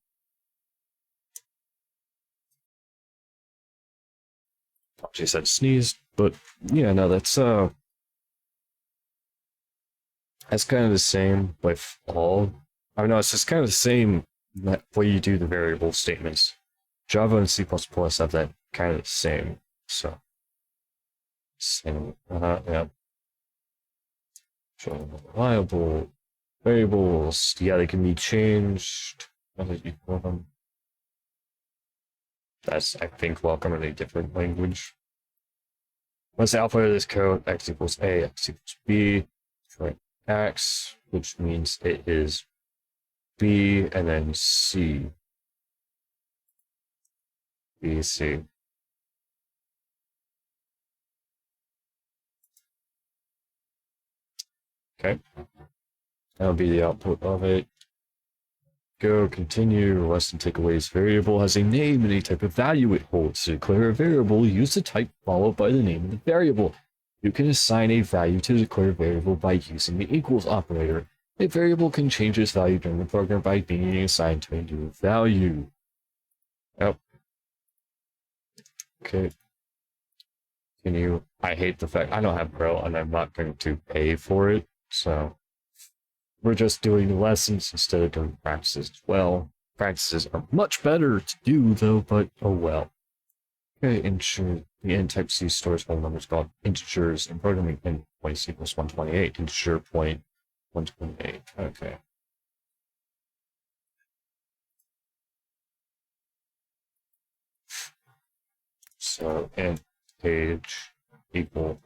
She said sneeze, but yeah, no, that's kind of the same with all. I mean, no, it's just kind of the same way you do the variable statements. Java and C++ have that kind of the same. So, same. Yeah. So reliable variables. Yeah, they can be changed. That's, I think, welcome in a different language. Once the output of this code, x equals a, x equals b, print x, which means it is b, and then c. B, c. Okay. That'll be the output of it. Go, continue, less than takeaways. Variable has a name and a type of value it holds. To declare a variable, use the type followed by the name of the variable. You can assign a value to the declared variable by using the equals operator. A variable can change its value during the program by being assigned to a new value. Yep. Okay. Continue. I hate the fact I don't have Pro and I'm not going to pay for it, so we're just doing lessons instead of doing practices as well. Practices are much better to do though, but oh well. Okay, integer. The int type C stores whole numbers called integers, and programming int point equals 128. Integer point 128. Okay. So int age equal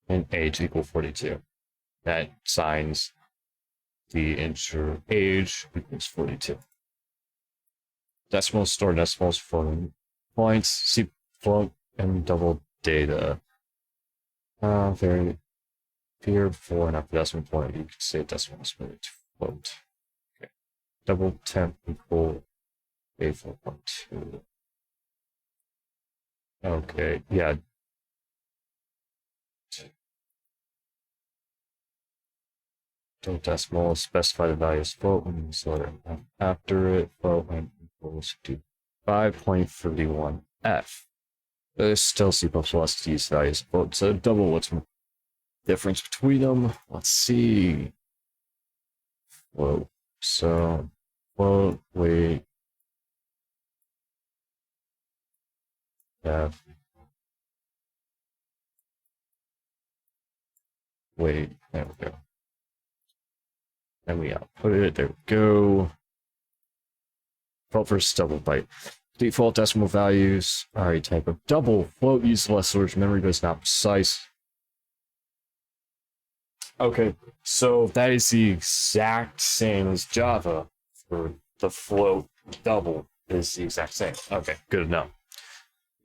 int age equal 42. That signs the integer age equals 42. Decimals store decimals, floating points, see float and double data. Very here before and after decimal point, you can say decimal is moved to float. Okay. Double temp equal A4.2. Okay, yeah. Double decimal, specify the value as float and so after it, float equals to 5.31F. There's still C++ to use values float, so double what's the difference between them. Let's see. Float. So float, wait. F. Wait, there we go. And we output it, there we go. Float versus double byte. Default decimal values are a type of double. Float uses less storage memory, but it's not precise. Okay, so that is the exact same as Java for the float double is the exact same. Okay, good to know.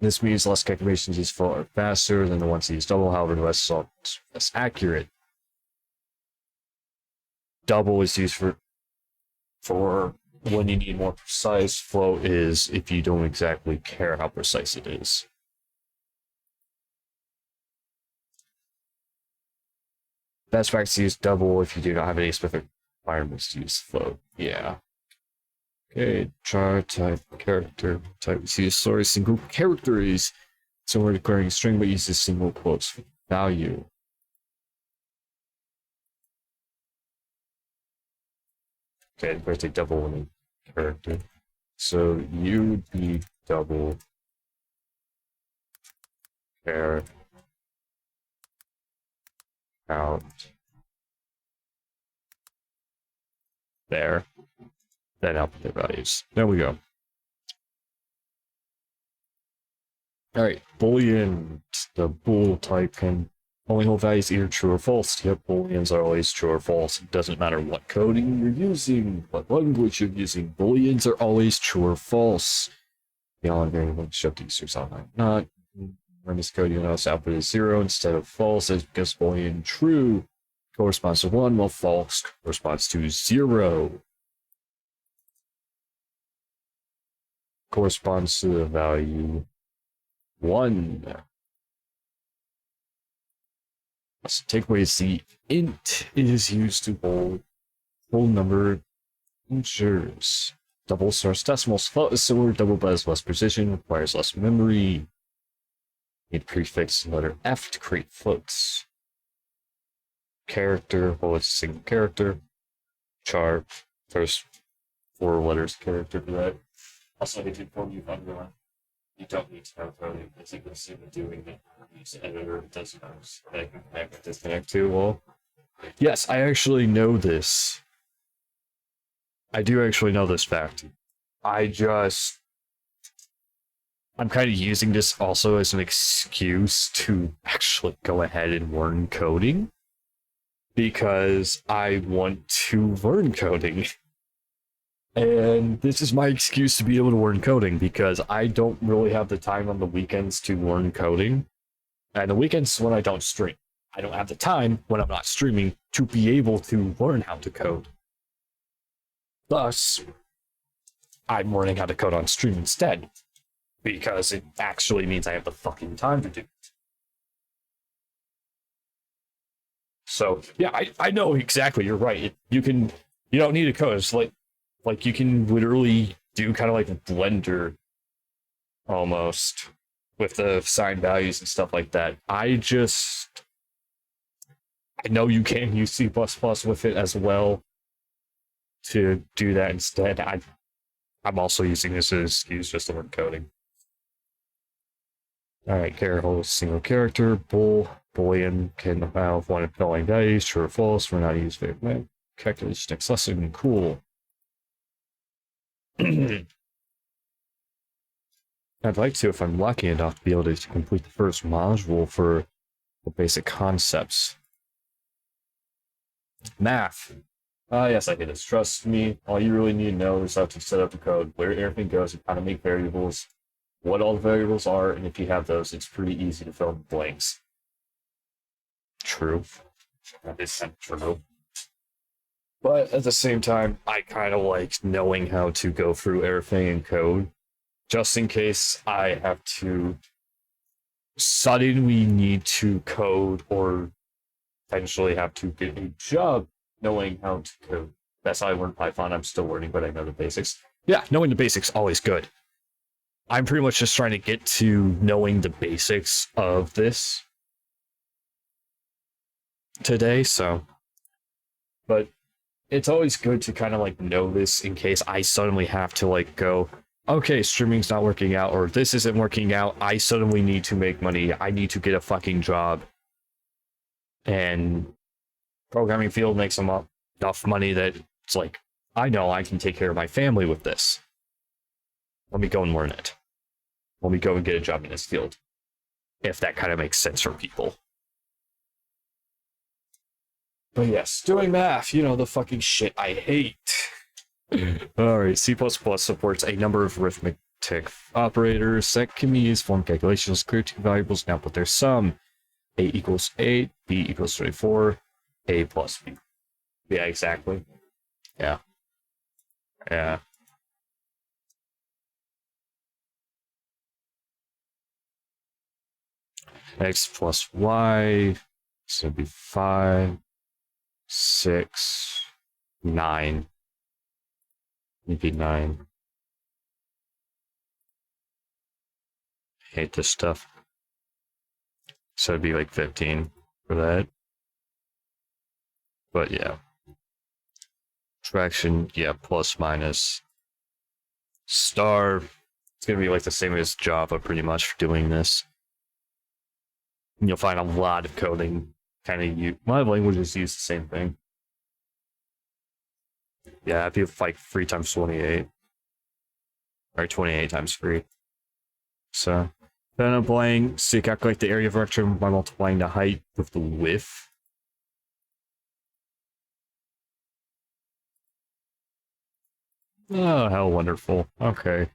This means less calculations use float are faster than the ones that use double, however, less accurate. Double is used for when you need more precise. Float is if you don't exactly care how precise it is. Best practice to use double if you do not have any specific Requirements to use float. Yeah. Okay, char type character type is use sorry single character is so we're declaring a string but uses single quotes for value. Okay, we're going double in a character. So you would be double care out there. Then output their values. There we go. Alright, Boolean. The bool type can only hold values either true or false. Yep, Booleans are always true or false. It doesn't matter what coding you're using, what language you're using. Booleans are always true or false. The only variable show to users online. Not. Run this code, you notice output is 0 instead of false. It's because Boolean true corresponds to 1, while false corresponds to 0. Corresponds to the value 1. So takeaway C int is used to hold whole number integers. Double source decimals. Float is similar, double but has less precision, requires less memory. Need prefix letter F to create floats. Character, well, it's a single character. Char, first 4 letters character for that. Also, I did inform you of underline. You don't need to know coding, because you can see me doing it. Use editor, it doesn't matter. I can connect and disconnect too. Well, yes, I actually know this. I do actually know this fact. I'm kind of using this also as an excuse to actually go ahead and learn coding. Because I want to learn coding. And this is my excuse to be able to learn coding, because I don't really have the time on the weekends to learn coding. And the weekends when I don't stream. I don't have the time when I'm not streaming to be able to learn how to code. Thus, I'm learning how to code on stream instead. Because it actually means I have the fucking time to do it. So, yeah, I know exactly, you're right. You don't need a code. It's like you can literally do kind of like a blender almost with the signed values and stuff like that. I know you can use C++ with it as well to do that instead. I'm also using this as an excuse just to learn coding. Alright, holds single character, Boolean can have one following values, true or false. We're not using it. Calculation next lesson, cool. I'd like to, if I'm lucky enough, to be able to complete the first module for the basic concepts. Math. Yes, I did this. Trust me, all you really need to know is how to set up the code, where everything goes, and how to make variables, what all the variables are, and if you have those, it's pretty easy to fill in the blanks. True. That is true. But at the same time, I kind of like knowing how to go through everything in code, just in case I have to suddenly need to code or potentially have to get a job knowing how to code. That's how I learned Python. I'm still learning, but I know the basics. Yeah, knowing the basics always good. I'm pretty much just trying to get to knowing the basics of this today, so. But it's always good to kind of like know this in case I suddenly have to like go, okay, streaming's not working out, or this isn't working out. I suddenly need to make money. I need to get a fucking job. And programming field makes enough money that it's like, I know I can take care of my family with this. Let me go and learn it. Let me go and get a job in this field. If that kind of makes sense for people. But yes, doing math, the fucking shit I hate. Alright, C++ supports a number of arithmetic operators that can be used to form calculations, clear two variables, and output their sum. A equals 8, B equals 24, A plus B. Yeah, exactly. Yeah. Yeah. X plus Y, so it'd be 5, 6, 9. Maybe 9. Hate this stuff. So it'd be like 15 for that. But yeah. Traction, yeah, plus minus. Star, it's gonna be like the same as Java pretty much for doing this. And you'll find a lot of coding kind of use. A lot of languages use the same thing. Yeah, if you have like 3 times 28. Or 28 times 3. So then I'm playing, so you calculate the area vector by multiplying the height with the width. Oh, how wonderful. Okay.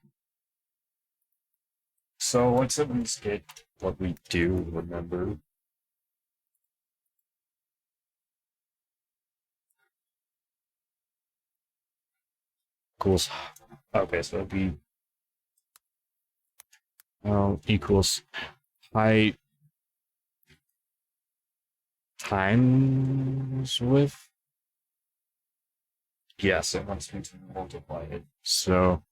So let's at least get what we do remember. Equals. Okay, so it'd be equals height times width. Yes, it wants me to multiply it. So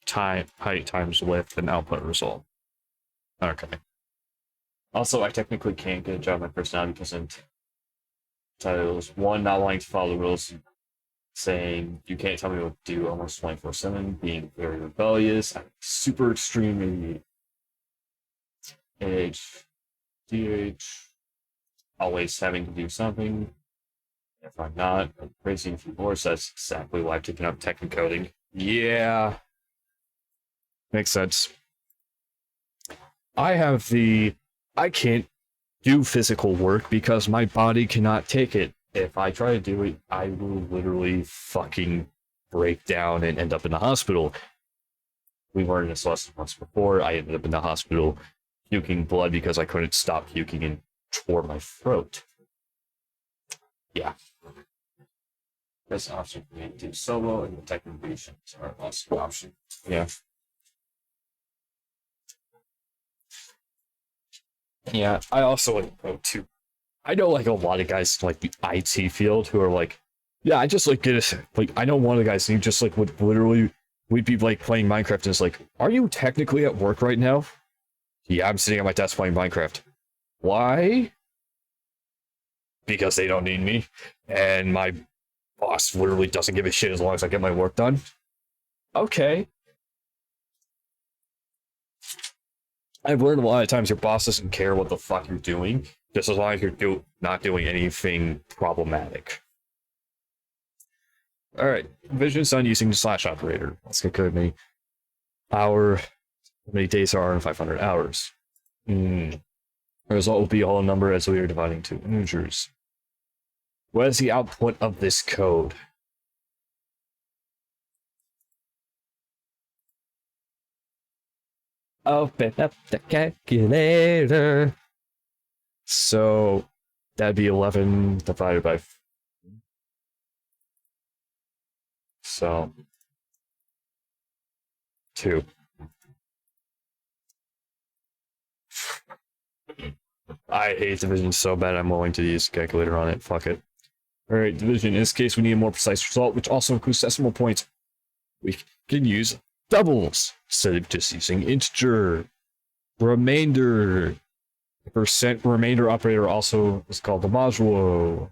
height times width and output result. Okay. Also, I technically can't get a job in my personality because I'm titles. 1, not wanting to follow the rules, saying you can't tell me what to do almost 24/7, being very rebellious, I'm super extreme age, DH, always having to do something. If I'm not, I'm crazy and divorce. That's exactly why I've taken up tech and coding. Yeah. Makes sense. I can't do physical work because my body cannot take it. If I try to do it, I will literally fucking break down and end up in the hospital. We learned this lesson once before. I ended up in the hospital puking blood because I couldn't stop puking and tore my throat. Yeah. This option for me to do solo and the tech innovations are also an option. Yeah. Yeah, I also like go to. I know like a lot of guys in, like the IT field who are like, yeah, I just like get a like. I know one of the guys who just like would literally we'd be like playing Minecraft and it's like, are you technically at work right now? Yeah, I'm sitting at my desk playing Minecraft. Why? Because they don't need me, and my boss literally doesn't give a shit as long as I get my work done. Okay. I've learned a lot of times your boss doesn't care what the fuck you're doing, just as long as you're not doing anything problematic. All right, Vision's done using the slash operator. Let's get good. Many how many days are in 500 hours? The result will be a whole number as we are dividing two integers. What is the output of this code? Open up the calculator. So that'd be 11 divided by. So 2. I hate division so bad I'm willing to use a calculator on it. Fuck it. Alright, division. In this case, we need a more precise result, which also includes decimal points. We can use doubles instead of just using integer. Remainder. Percent remainder operator also is called the modulo.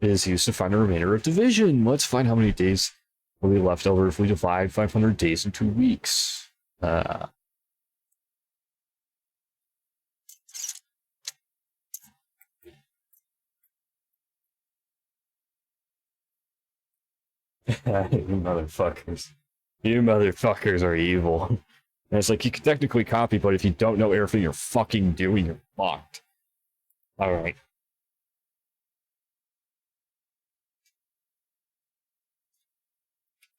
It is used to find the remainder of division. Let's find how many days will be left over if we divide 500 days into weeks. You motherfuckers. You motherfuckers are evil. And it's like, you can technically copy, but if you don't know everything you're fucking doing, you're fucked. Alright.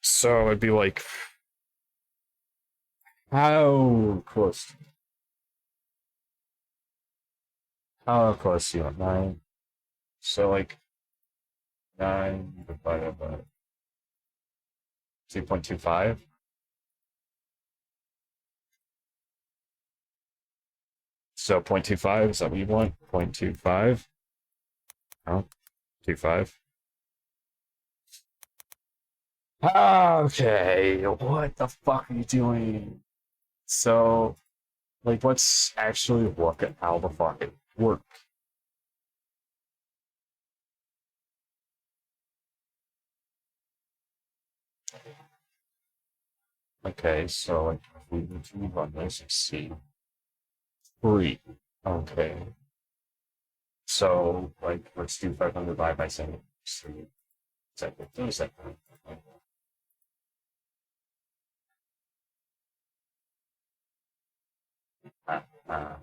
So it'd be like, how close? How close do you want? 9. So like 9 divided by 2.25. So 0.25, is that what you want? 0.25. Oh, 25. Okay, what the fuck are you doing? So, like, let's actually look at how the fuck it works. Okay, so like if we need to run this, see. 3. Okay. So like let's do 500 divided by 7. 3. Second, 2 second. Uh, uh,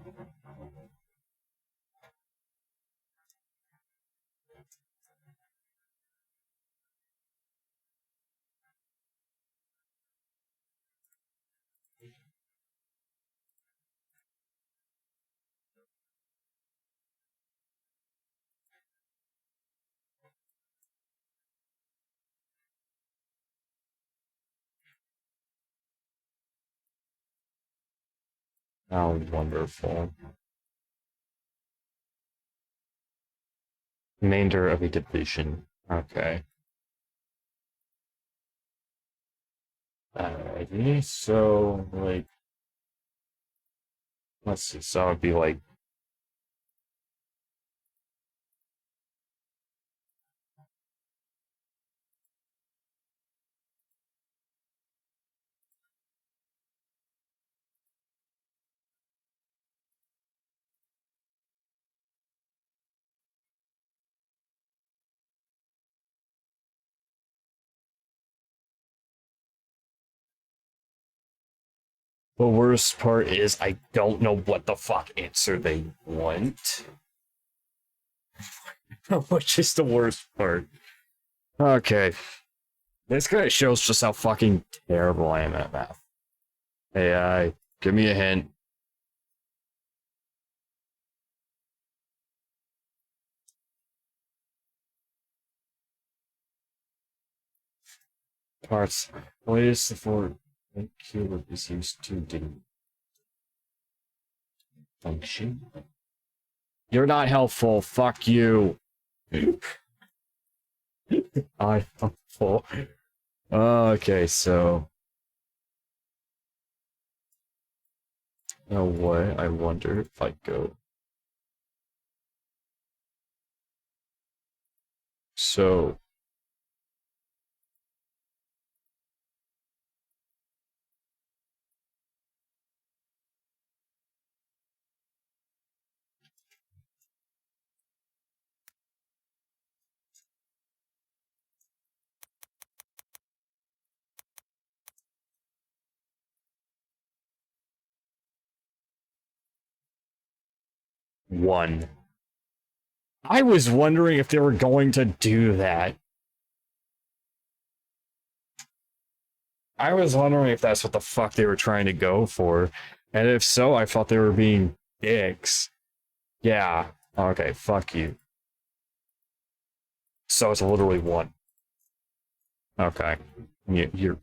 how wonderful. Remainder of a division. Okay. Alrighty, so like let's see, so it'd be like the worst part is I don't know what the fuck answer they want. Which is the worst part. Okay. This kind of shows just how fucking terrible I am at math. AI, give me a hint. Parts. What is the for keyword is used to do function? You're not helpful. Fuck you. I'm helpful. Okay, so. You know what? I wonder if I go. So. One. I was wondering if they were going to do that. I was wondering if that's what the fuck they were trying to go for. And if so, I thought they were being dicks. Yeah. Okay, fuck you. So it's literally 1. Okay. You're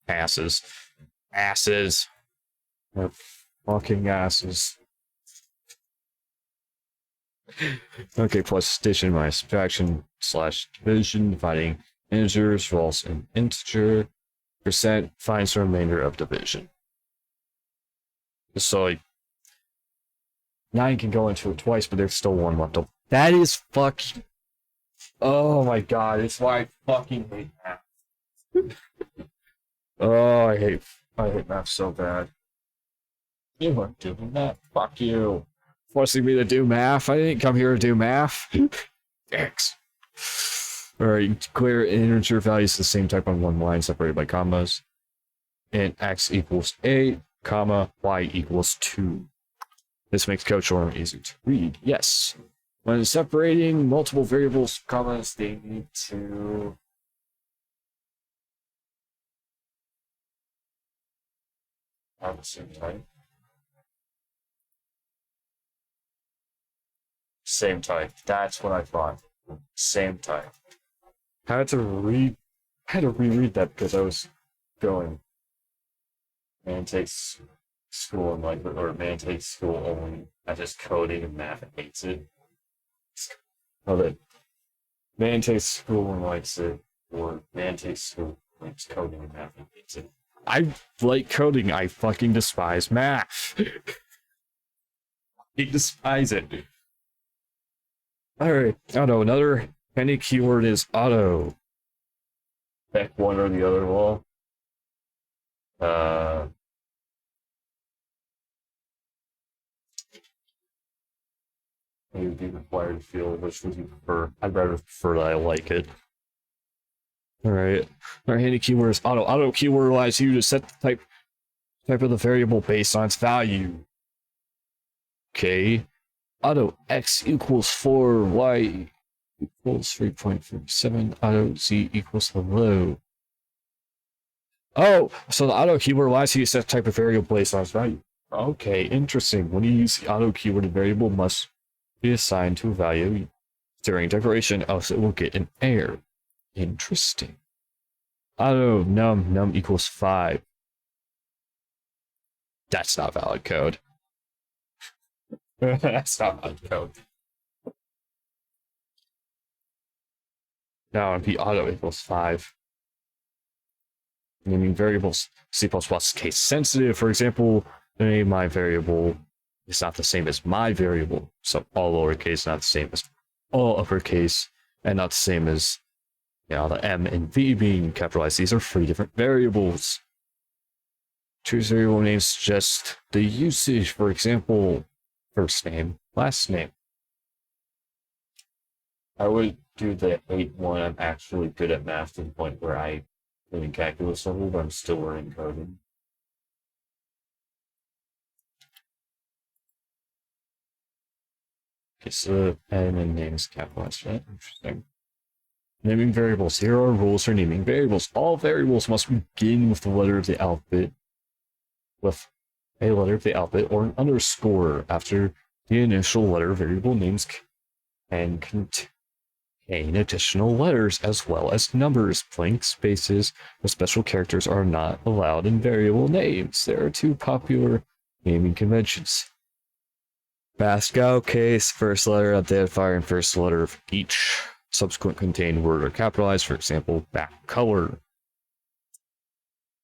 asses. Asses. You're fucking asses. Okay, plus addition minus subtraction slash division, dividing integers, false and integer, percent finds the remainder of division. So like 9 can go into it twice, but there's still 1 left. That is fucking. Oh my god, it's why I fucking hate math. Oh, I hate math so bad. You weren't doing that. Fuck you. Forcing me to do math. I didn't come here to do math. X. Alright, clear integer values the same type on one line separated by commas. And x equals 8, comma, y equals 2. This makes code short and easy to read. Yes. When separating multiple variables, commas, they need to have the same type. Same type. That's what I thought. Same type. I had to reread that because I was going. Man takes school and like, or man takes school only at just coding and math and hates it. Oh, that man takes school and likes it, or man takes school It's coding and math. I like coding. I fucking despise math. I despise it. Alright, auto. Another handy keyword is auto. Back one or the other wall. You would be required to feel, which would you prefer? I'd rather prefer that I like it. Alright. Our handy keyword is auto. Auto keyword allows you to set the type of the variable based on its value. Okay. Auto x equals 4, y equals 3.47, auto z equals hello. Oh, so the auto keyword allows you to set the type of variable based on its value. Okay, interesting. When you use the auto keyword, a variable must be assigned to a value during declaration, else it will get an error. Interesting. Auto num equals 5. That's not valid code. That's not valid code. Now it'd be auto equals 5. Naming variables C++ case sensitive. For example, the name of my variable is not the same as my variable. So all lowercase, not the same as all uppercase, and not the same as, you know, the M and V being capitalized. These are 3 different variables. Choose variable names suggest the usage. For example, first name, last name. I would do the 8 one. I'm actually good at math to the point where I in calculus level, but I'm still learning coding. Okay, so and then name is capitalized, right? Interesting. Naming variables. Here are rules for naming variables. All variables must begin with the letter of the alphabet, with a letter of the alphabet or an underscore after the initial letter. Variable names can contain additional letters as well as numbers. Blank spaces with special characters are not allowed in variable names. There are 2 popular naming conventions. Pascal case, first letter identifier and first letter of each subsequent contained word are capitalized. For example, back color.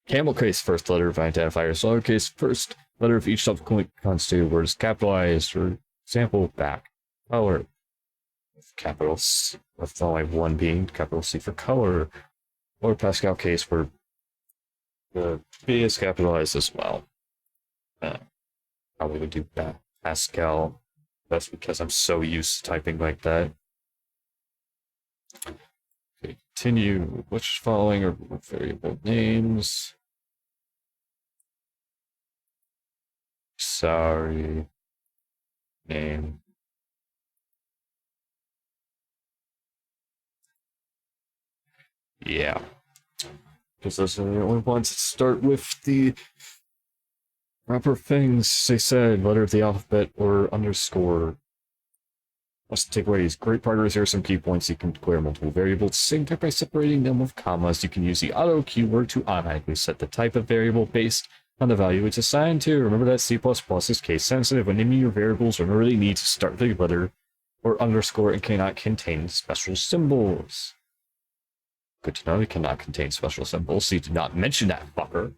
Camel case, first letter of identifier is lowercase, first letter of each subsequent constituted word is capitalized. For example, back color. Capital C, with only one being capital C for color. Or Pascal case where the B is capitalized as well. Probably would do Pascal. That's because I'm so used to typing like that. Okay, continue. Which following are variable names? Sorry. Name. Yeah. Because those are the only ones that start with the proper things they said, letter of the alphabet or underscore. Let's take away these great progress. Here are some key points. You can declare multiple variables, same type by separating them with commas. You can use the auto keyword to automatically set the type of variable based on the value it's assigned to. Remember that C++ is case sensitive. When naming your variables, remember they need to start with a letter or underscore and cannot contain special symbols. Good to know they cannot contain special symbols, so you did not mention that fucker.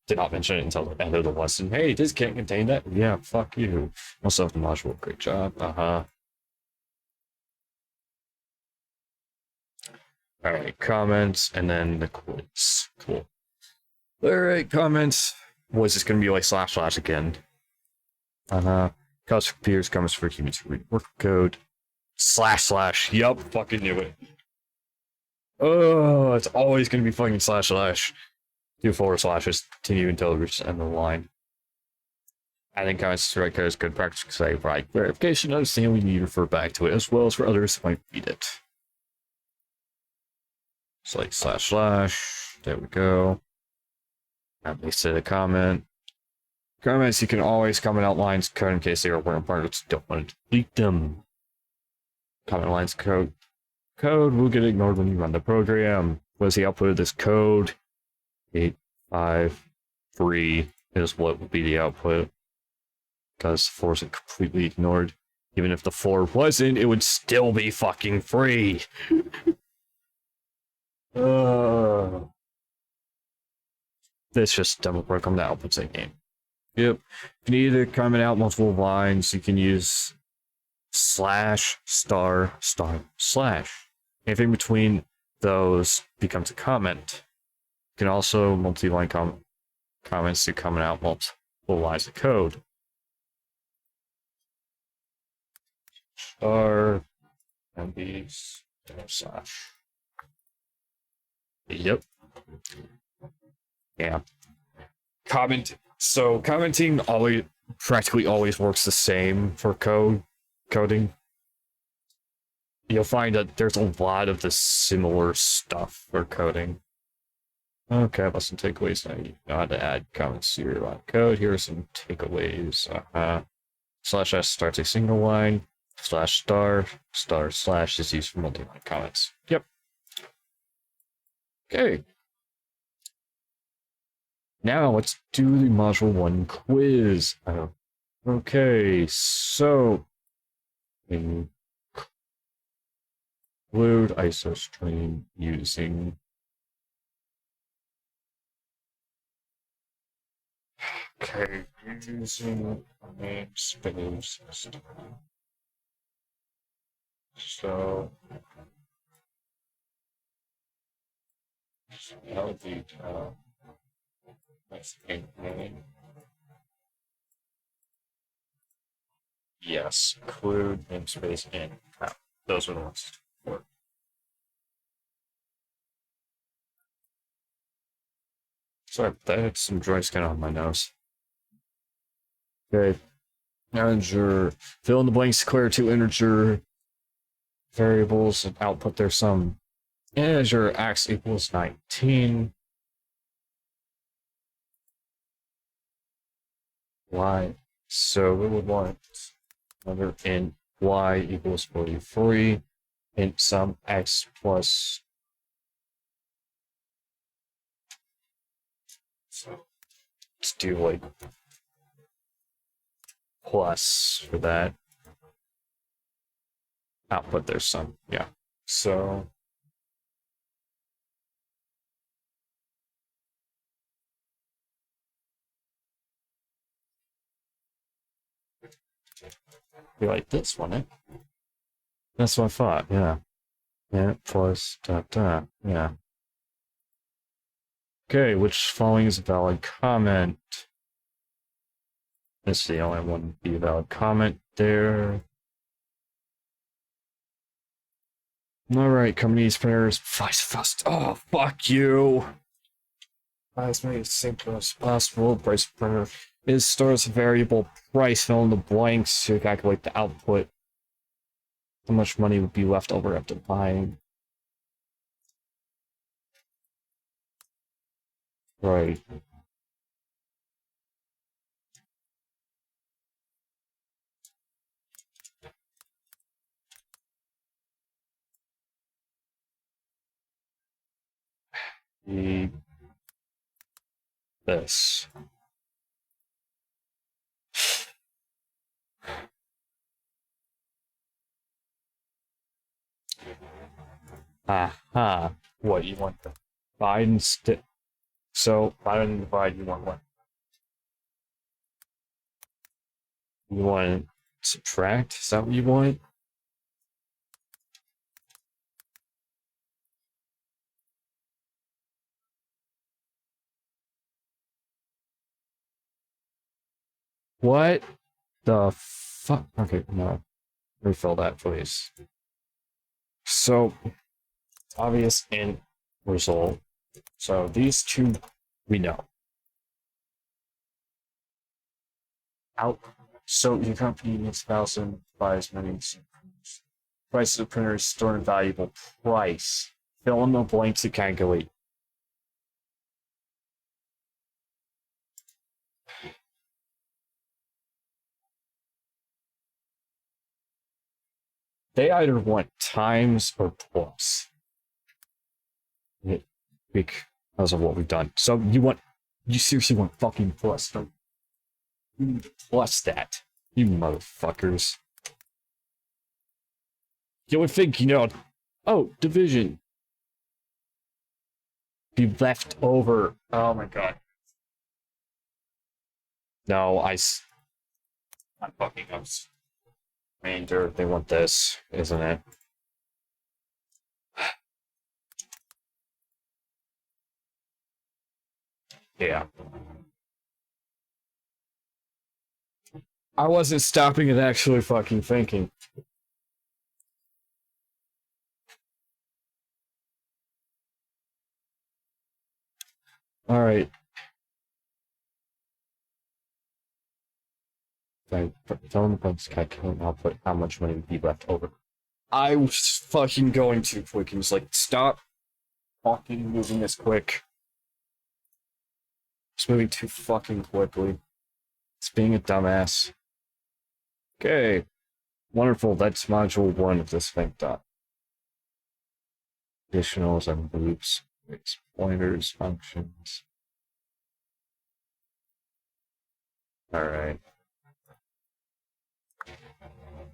Did not mention it until the end of the lesson. Hey, this can't contain that. Yeah, fuck you. Also have the module. Great job. Alright, comments, and then the quiz. Cool. Alright, comments. Was this gonna be like / again? Cause for peers, comments for humans who read work code. / Yup, fucking knew it. Oh, it's always gonna be fucking / Do // continue until it reaches the end of the line. Adding comments to the right code is good practice because I provide verification. Understand we need to refer back to it as well as for others who might read it. It's like // There we go. At least say the comment. Comments, you can always comment out lines code in case they are important parts. Don't want to delete them. Comment lines code. Code will get ignored when you run the program. What is the output of this code? 853 is what would be the output. Because 4 isn't completely ignored. Even if the 4 wasn't, it would still be fucking free. This just double click on the outputs in game. Yep. You can either comment out multiple lines, you can use slash, star, star, slash. Anything between those becomes a comment. You can also multi-line comments to comment out multiple lines of code. Star, and slash. Yep. Yeah. So commenting practically always works the same for coding. You'll find that there's a lot of the similar stuff for coding. Okay, that's some takeaways. Now you know how to add comments to your line of code. Here are some takeaways. Slash s starts a single line. Slash star slash is used for multi-line comments. Yep. Okay. Now let's do the module 1 quiz. Okay, so include isostream using using namespace. So that would be name. Yes, include namespace and those are the ones to work. Sorry, that had some dry skin on my nose. Okay. Integer. Fill in the blanks, declare two integer variables and output their sum. Integer x equals 19. Y. So we would want another int y equals 43. Int sum x plus. So let's do like plus for that. Output their sum. Yeah. So be like this one, eh? That's what I thought, yeah. Yeah, plus dot dot, yeah. Okay, which following is a valid comment? This is the only one to be a valid comment there. Alright, companies, printers, vice fast. Oh, fuck you! As many simple as possible. Price printer is stores a variable price, fill in the blanks to calculate the output. How much money would be left over after buying? Right. This. Aha. What, you want the divide instead? So, divide and divide, you want what? You want subtract? Is that what you want? What the fuck? Okay, no. Refill that, please. So, obvious int result. So, these two, we know. Out. So, your company needs 1,000 buys many. Price of the printer is stored in valuable price. Fill in the blanks to calculate. They either want times or plus. Because of what we've done. So you seriously want fucking plus, don't you? Need to plus that, you motherfuckers. You would think, oh, division. be left over. Oh my god. No, I'm fucking up. Ranger, they want this, isn't it? Yeah. I wasn't stopping and actually fucking thinking. Alright. Tell him I can't now put how much money would be left over. I was fucking going too quick. He was like, stop fucking moving this quick. It's moving too fucking quickly. It's being a dumbass. Okay. Wonderful. That's module 1 of this thing dot. Additionals and loops. Pointers, functions. Alright.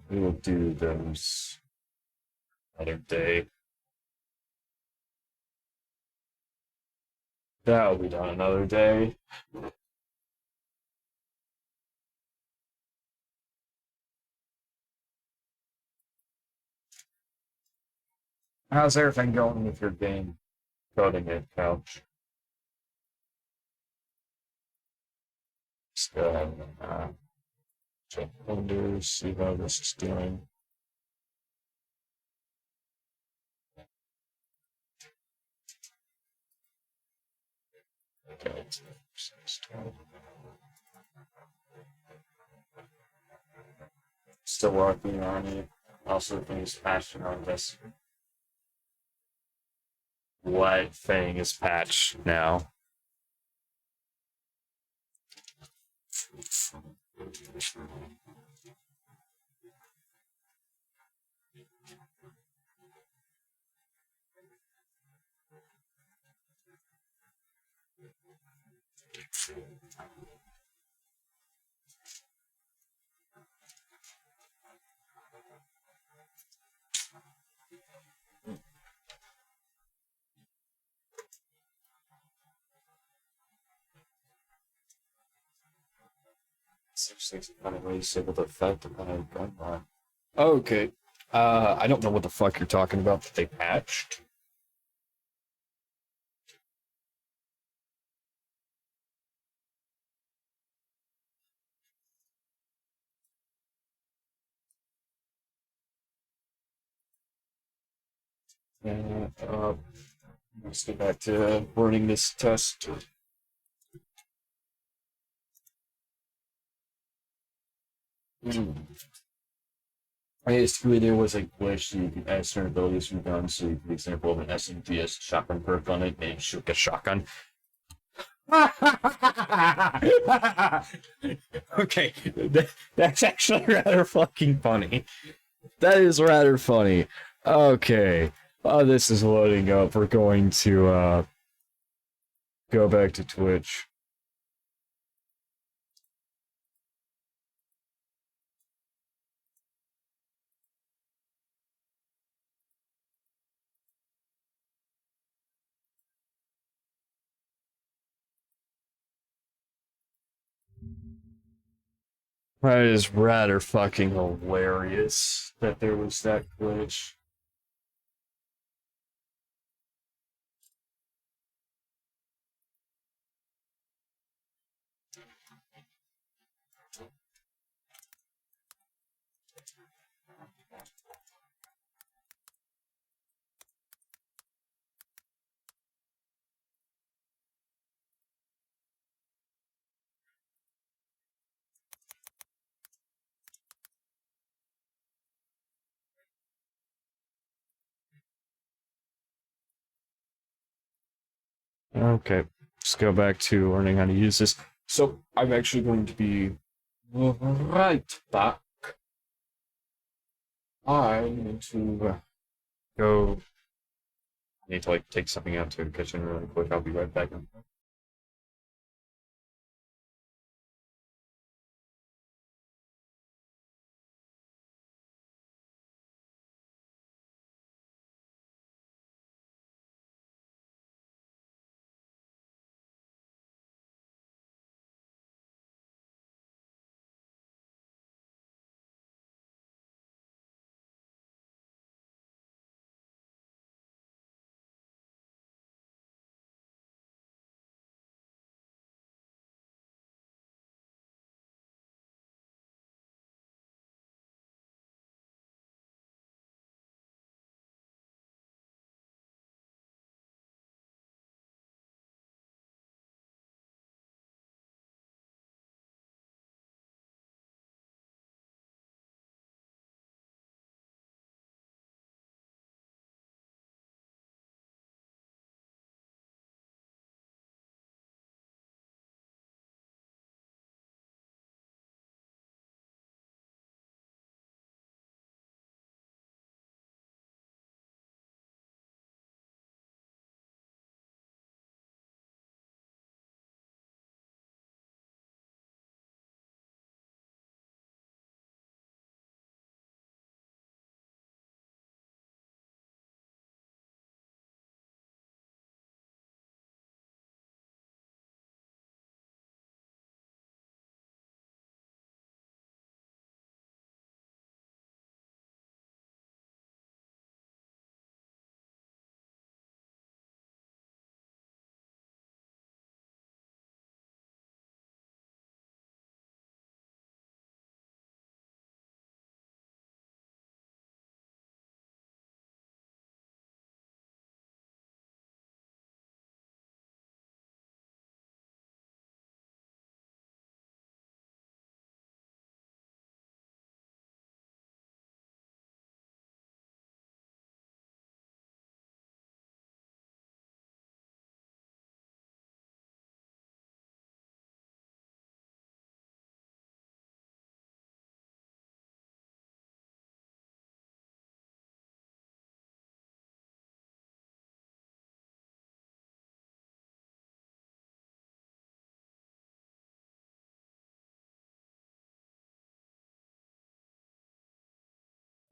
We will do those another day. That'll be done another day. How's everything going with your game? Coding it, Couch. Just check Windows, see how this is doing. Okay. Still working on it. Also, things patching on this. What thing is patched now? Seems kind of really simple to affect upon a gun line. Okay. I don't know what the fuck you're talking about that they patched. Let's get back to running this test. Basically, there was a glitch so you could add certain abilities from guns. So, for example, of an SMGS shotgun perk on it, and shoot a shotgun. Okay, that's actually rather fucking funny. That is rather funny. Okay. This is loading up. We're going to go back to Twitch. That is rather fucking hilarious that there was that glitch. Okay, let's go back to learning how to use this. So I'm actually going to be right back. I need to go. I need to like take something out to the kitchen really quick. I'll be right back.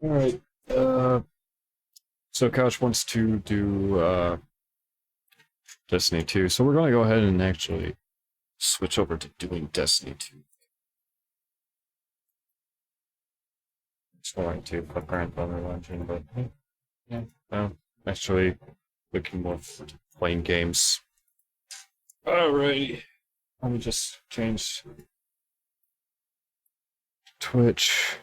All right. So Couch wants to do Destiny 2, so we're gonna go ahead and actually switch over to doing Destiny 2. It's going to put Grand Thunder launching, but yeah, well, actually looking more for playing games. Alrighty. Let me just change Twitch.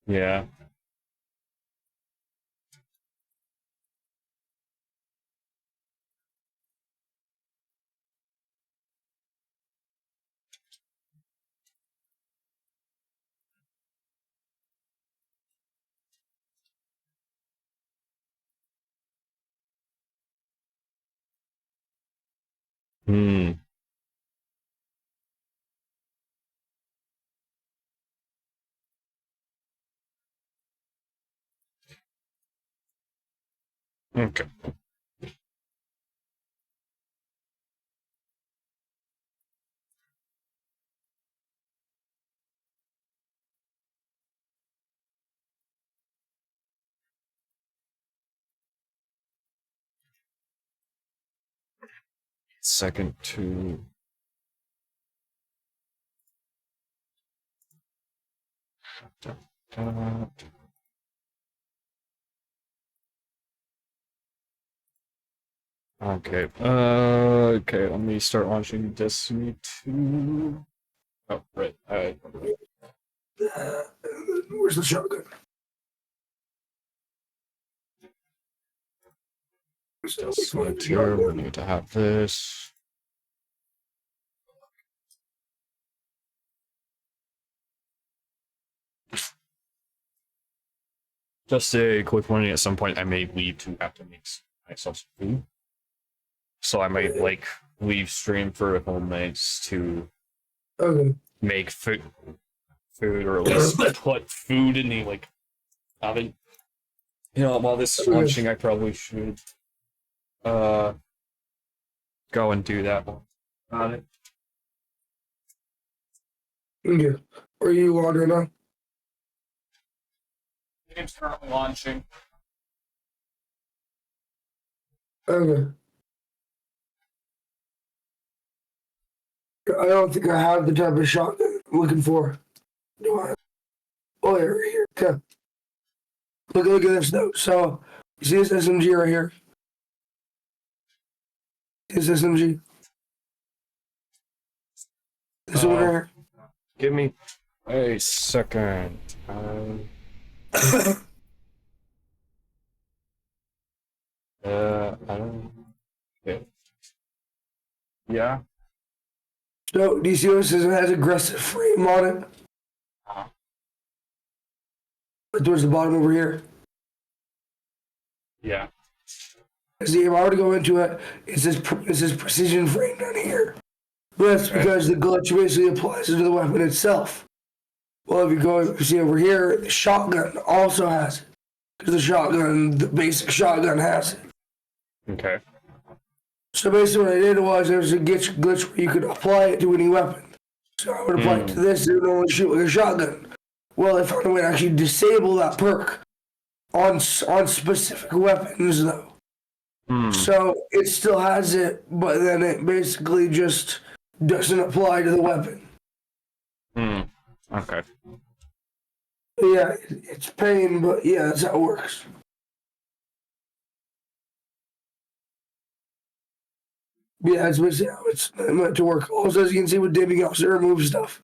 Yeah. Hmm. Okay. Second to uh, okay. Okay, let me start launching Destiny 2. Oh, right. Where's the shotgun? Destiny 2, we need to have this. Just a quick warning, at some point I may leave to have to make myself some food. So I might, like, leave stream for a couple minutes to Okay. make food, or at least put food in the, like, oven. You know, while this is launching, I probably should go and do that one. Got it. Yeah. Are you on right now? The game's currently launching. Okay. I don't think I have the type of shotgun I'm looking for. Do I? Oh, yeah, right here. Okay. Look at this though. So, you see this SMG right here? This SMG. This one right here. Give me a second. I don't. Okay. Yeah. So, do you see what it says? It has aggressive frame on it. Uh-huh. Towards the bottom over here. Yeah. See, if I were to go into it, it says precision frame down here. But that's because the glitch basically applies to the weapon itself. Well, if you go, you see over here, the shotgun also has it. Because the basic shotgun has it. Okay. So basically what I did was there was a glitch where you could apply it to any weapon. So I would apply it to this, it would only shoot like a shotgun. Well, I found a way to actually disable that perk on specific weapons though. So it still has it, but then it basically just doesn't apply to the weapon. Okay. Yeah, it's pain, but yeah, that's how it works. Yeah, that's basically how it's meant to work. Also, as you can see with dimming, also remove stuff.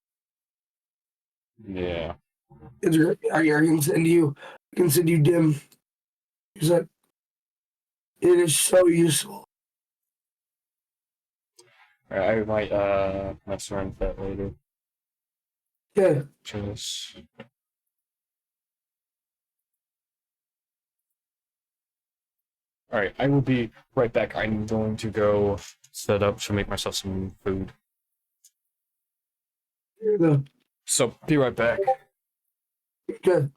Yeah. It's great. I can send you dim. It's like, it is so useful. I might mess around with that later. Yeah. Just. Alright, I will be right back. I'm going to go set up to make myself some food. Here you go. So, be right back. Okay.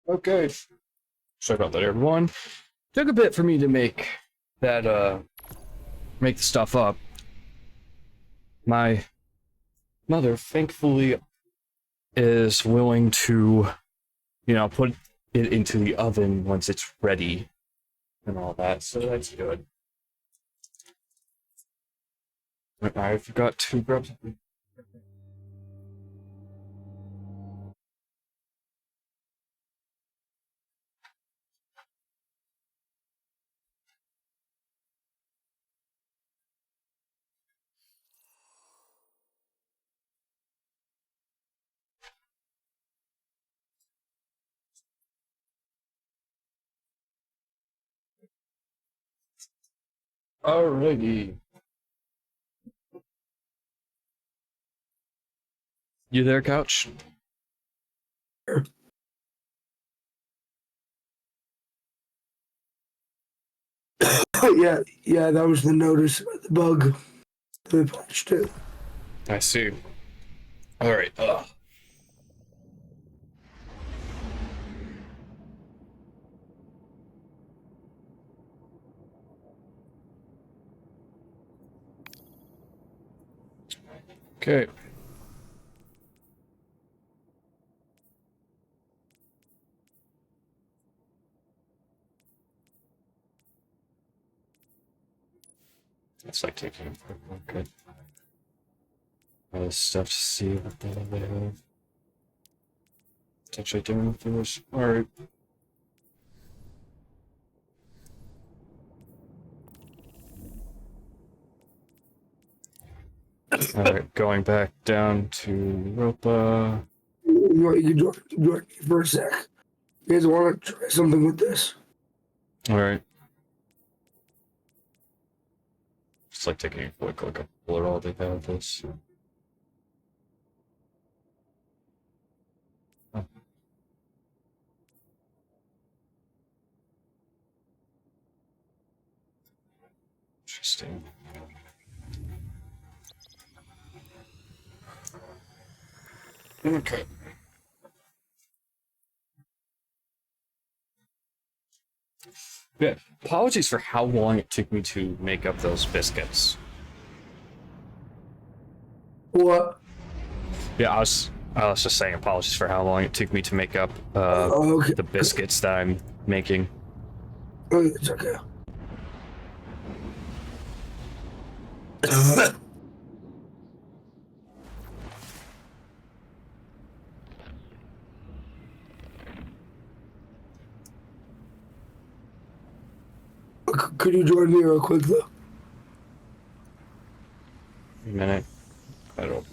Okay. Sorry about that, everyone. Took a bit for me to make that, make the stuff up. My mother, thankfully, is willing to, put it into the oven once it's ready and all that, so that's good. I forgot to grab something. Alrighty. You there, Couch? Yeah, that was the notice about the bug. They patched it. I see. Alright, Okay. It's like taking a quick look at all this stuff to see what the hell they have. Potentially doing with this. Alright. Alright, going back down to Europa. You can join me for a sec. You guys want to try something with this? Alright. Just like taking a quick look at what all they have this. Oh. Interesting. Okay. Yeah, apologies for how long it took me to make up those biscuits. What? Yeah, I was just saying apologies for how long it took me to make up Okay. the biscuits that I'm making. Okay, it's okay. Could you join me real quick though? A minute. I don't.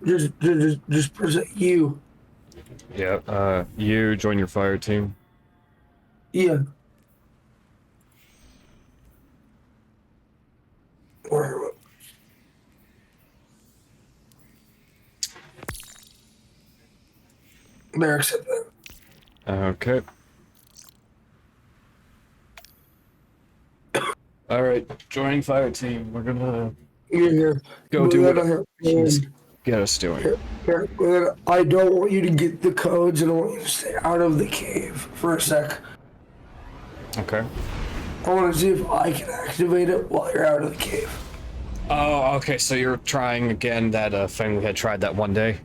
Just present you. Yeah. You join your fire team. Yeah. Or there, accept that. Okay. All right, joining fire team. We're gonna Here. go But do then what he's got us doing. here. But then I don't want you to get the codes, and I want you to stay out of the cave for a sec. Okay. I want to see if I can activate it while you're out of the cave. Oh, okay. So you're trying again that thing we had tried that one day.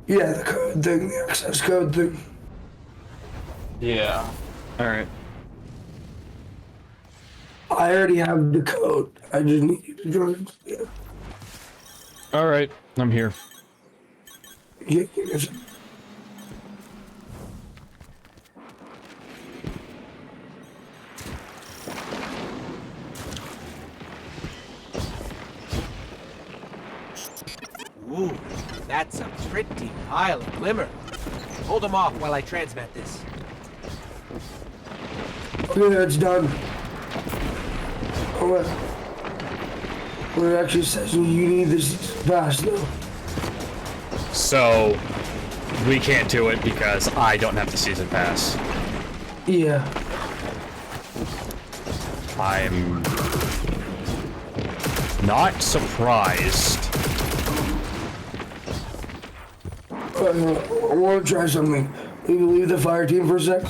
Yeah, the code thing, the access code thing. Yeah. All right. I already have the code. I just need you to join. Yeah. All right. I'm here. Yeah, yes. Ooh, that's a pretty pile of glimmer. Hold them off while I transmit this. Okay, that's done. Oh, well, it actually says you need this pass though. So we can't do it because I don't have the season pass. Yeah. I'm not surprised. I want to try something. Will you leave the fire team for a sec?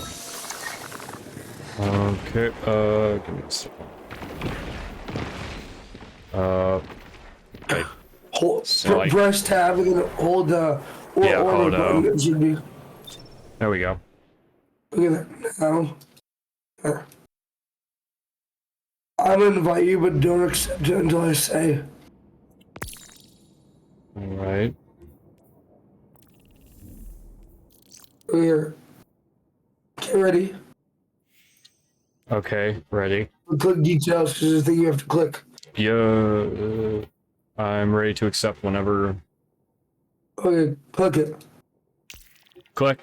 Okay. Give me a second. Okay. Hold, So I- press tab and then hold the Yeah, order hold button. It should be. There we go. Look at that now. I'm gonna invite you, but don't accept it until I say. All right. Here. Get ready. Okay. Ready. Click details because there's a thing you have to click. Yeah. I'm ready to accept whenever. Okay, click it. Click.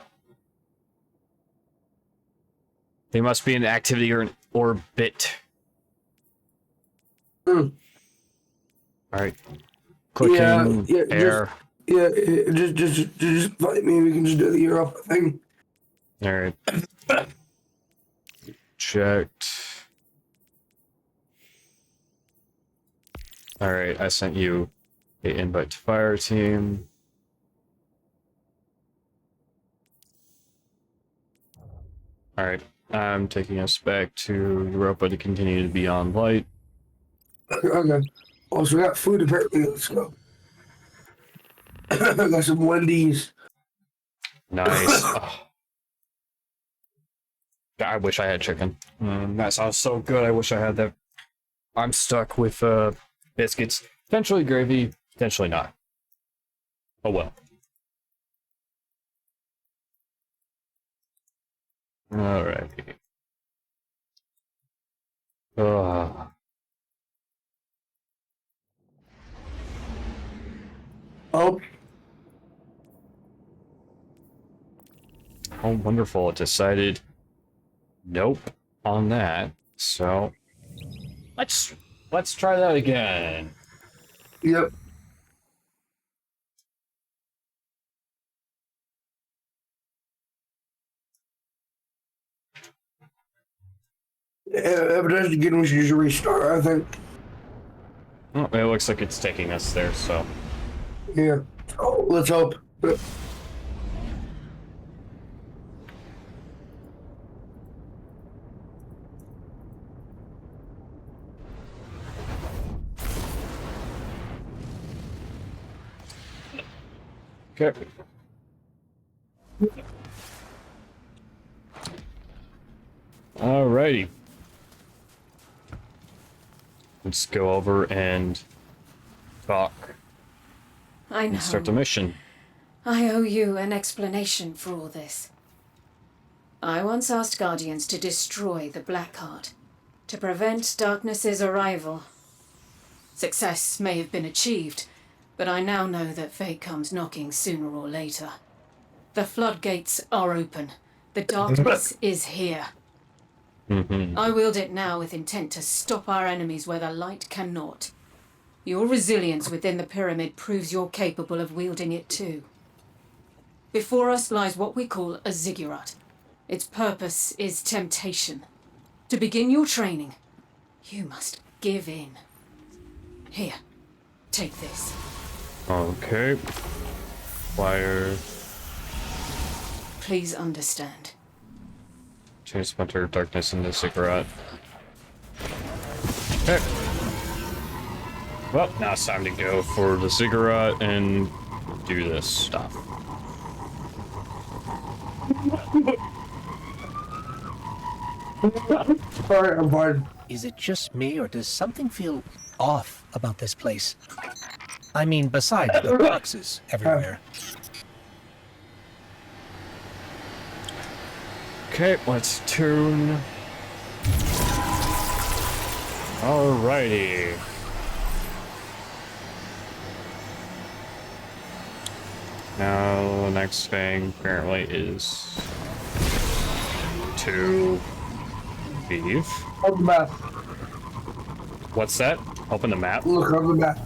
They must be in activity or an orbit. Mm. All right. Clicking Yeah, air. just invite me. We can just do the year up thing. All right. Checked. All right. I sent you an invite to fire team. All right. I'm taking us back to Europa to continue to be on light. Okay. Also, we got food apparently. Let's go. I got some Wendy's. Nice. Oh. I wish I had chicken. That sounds so good. I wish I had that. I'm stuck with biscuits. Potentially gravy, potentially not. Oh well. Alrighty. Oh, Oh, wonderful. It decided nope on that. So let's try that again. yep. If it does again, we should just restart, I think. Oh, it looks like it's taking us there, so Yeah. Oh, let's hope. Okay. Alrighty. Let's go over and talk I know. and start the mission. I owe you an explanation for all this. I once asked Guardians to destroy the Blackheart, to prevent Darkness's arrival. Success may have been achieved, but I now know that fate comes knocking sooner or later. The floodgates are open. The darkness is here. I wield it now with intent to stop our enemies where the light cannot. Your resilience within the pyramid proves you're capable of wielding it too. Before us lies what we call a ziggurat. Its purpose is temptation. To begin your training, you must give in. Here, take this. Okay. Fire. Please understand. Change splinter darkness into cigarette. Okay. Well, now it's time to go for the cigarette and do this stuff. Sorry, I'm fine. Is it just me, or does something feel off about this place? I mean, besides the boxes everywhere. Okay, let's tune. Alrighty. Now, the next thing apparently is to leave. On the map. What's that? Open the map? Look on the map.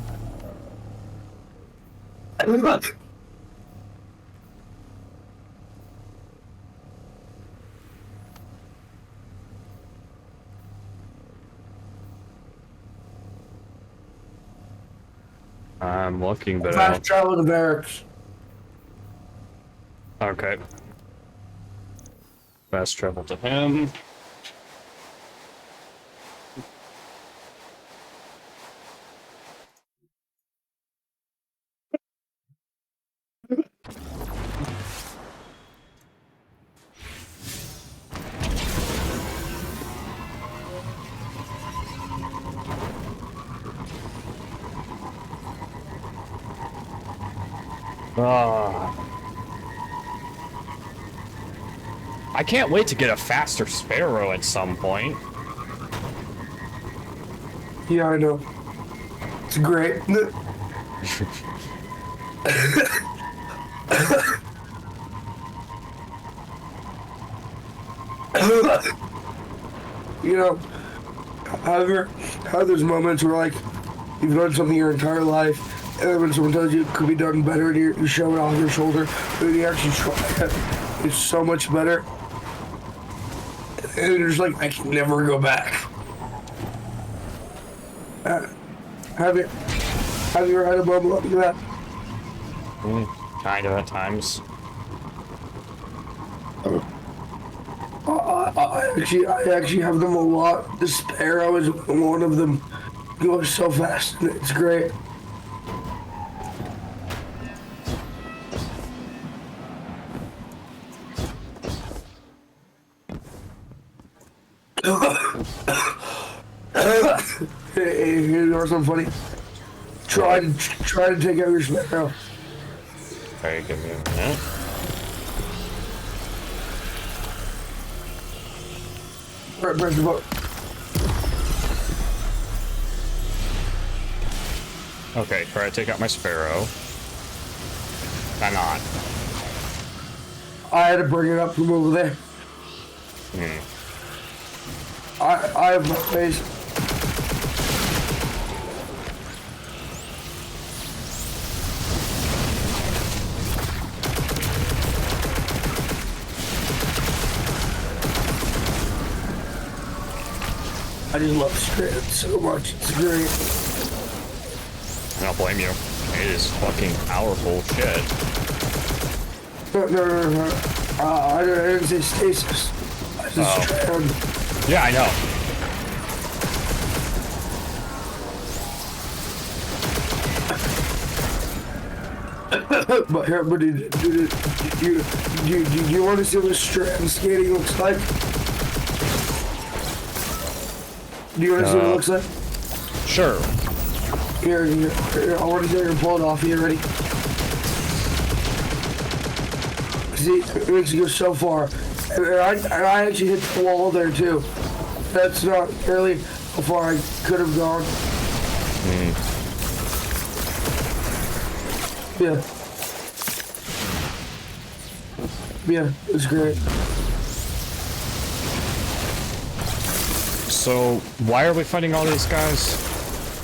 I'm looking, but I Fast don't. travel to barracks. Okay. Fast travel to him. I can't wait to get a faster Sparrow at some point. Yeah, I know. It's great. You know, how there's moments where, like, you've done something your entire life, and then when someone tells you it could be done better, and you shove it off your shoulder, but you actually try it, it's so much better. And you're just like, I can never go back. Have you ever had a moment like that? Kind of at times. I actually have them a lot. The Sparrow is one of them. Goes so fast, and it's great. Hey, you know something funny? Try to take out your Sparrow. Okay, give me a minute. Right, press the button. Okay, try to take out my Sparrow. Cannot. I had to bring it up from over there. I have my face. I just love Strand so much. It's great. I don't blame you. It is fucking powerful shit. No. I didn't say stasis. I just strand. Yeah, I know. But here, but do you want to see what strand skating looks like? Do you want to see what it looks like? Sure. Here, I want to see you pull it off. Here, ready? See, it makes you go so far. And I actually hit the wall there too. That's not really how far I could have gone. Yeah. Yeah, it's great. So, why are we fighting all these guys?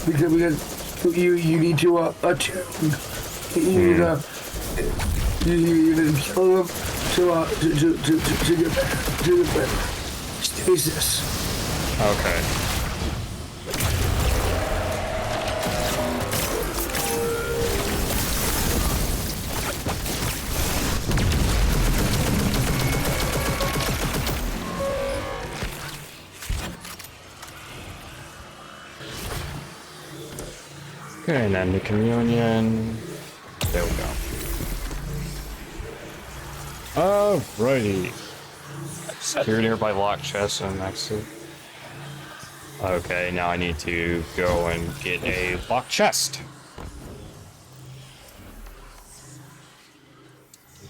Because you need to attune. You need to kill them to get back to the stasis. Okay. Okay, and then the communion. There we go. Alrighty. Secured nearby locked chest and exit. Okay, now I need to go and get a locked chest.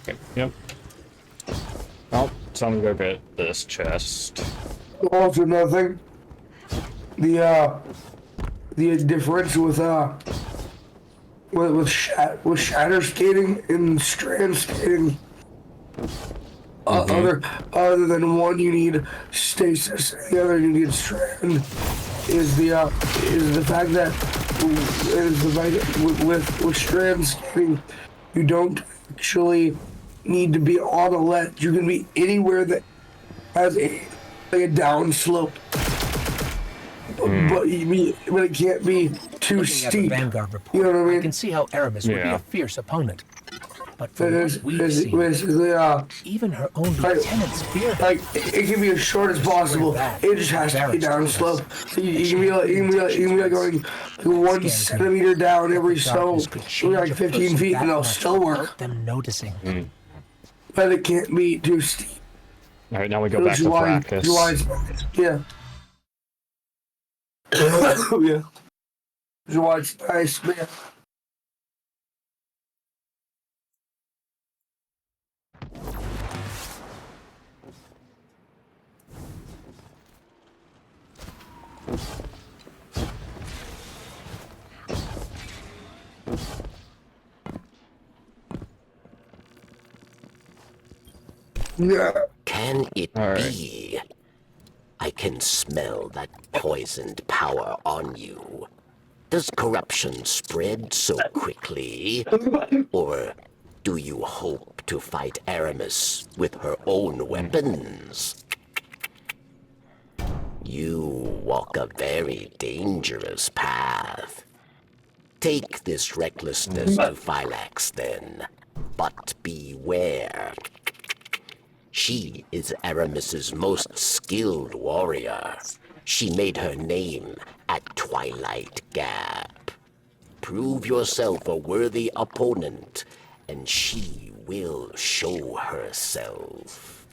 Okay, yep. Oh, so I'm gonna go get this chest. Also, nothing. The difference with shatter skating and strand skating. Other than one you need stasis, the other you need strand, is the fact that with strand skating you don't actually need to be on a ledge. You can be anywhere that has a down slope, but it can't be too Looking steep. at the Vanguard report, You know what I mean? I can see how Aramis would be Yeah. a fierce opponent. But It from is what we've seen, basically even her own lieutenants fear her. like it can be as short as possible. It just has to be down slope. So you can be like going 1 centimeter down every so like 15 feet, and it'll still work. Without them noticing. But it can't be too steep. All right, now we go back to practice. Yeah. Yeah. Which is why it's nice, but yeah. Yeah. Can it All right. be? I can smell that poisoned power on you. Does corruption spread so quickly? Or do you hope to fight Aramis with her own weapons? You walk a very dangerous path. Take this recklessness to Phylax then, but beware. She is Aramis's most skilled warrior. She made her name at Twilight Gap. Prove yourself a worthy opponent, and she will show herself.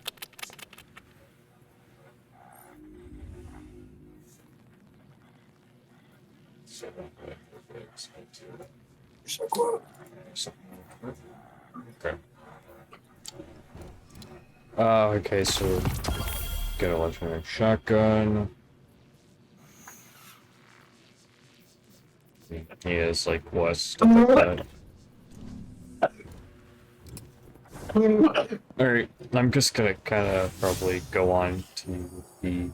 Okay. Okay, so get a legendary shotgun. He is like what stuff like that. Alright, I'm just gonna kinda probably go on to the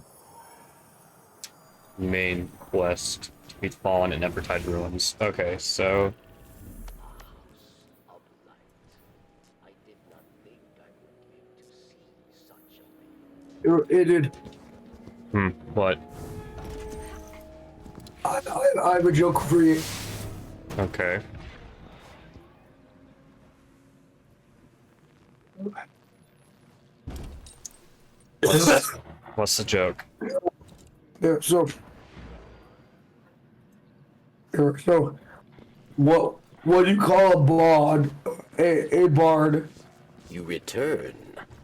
main quest to meet Fallen and Nevertide Ruins. Okay, so It did. what? I have a joke for you. Okay. What's the joke? Yeah, so what do you call a bard? A bard. You return.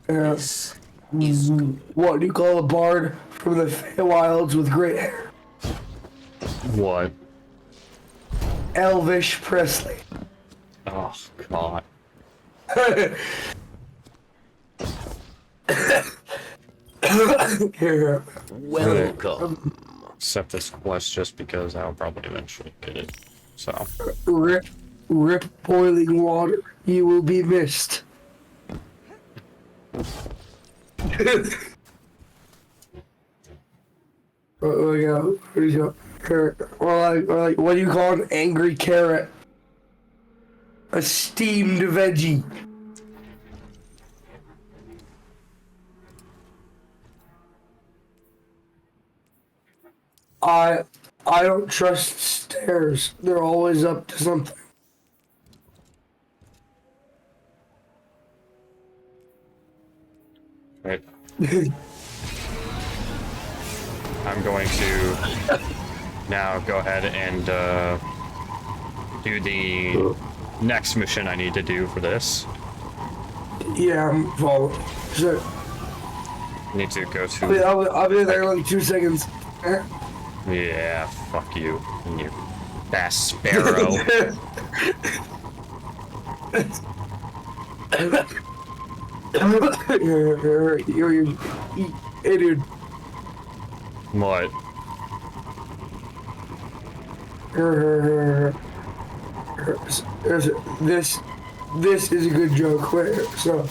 Uh, This is good. what do you call a bard from the Feywilds with great hair? What? Elvish Presley. Oh god. Here. Welcome. Accept this quest just because I'll probably eventually get it. So. Rip boiling water. You will be missed. Oh yeah. Or like, what do you call an angry carrot? A steamed veggie. I don't trust stairs. They're always up to something. Right. I'm going to now go ahead and do the next mission I need to do for this. Yeah, I'm following. So, I need to go to. I'll be there in like 2 seconds. Yeah, fuck you and your bass sparrow. You're hey, dude. What? This is a good joke. Wait, so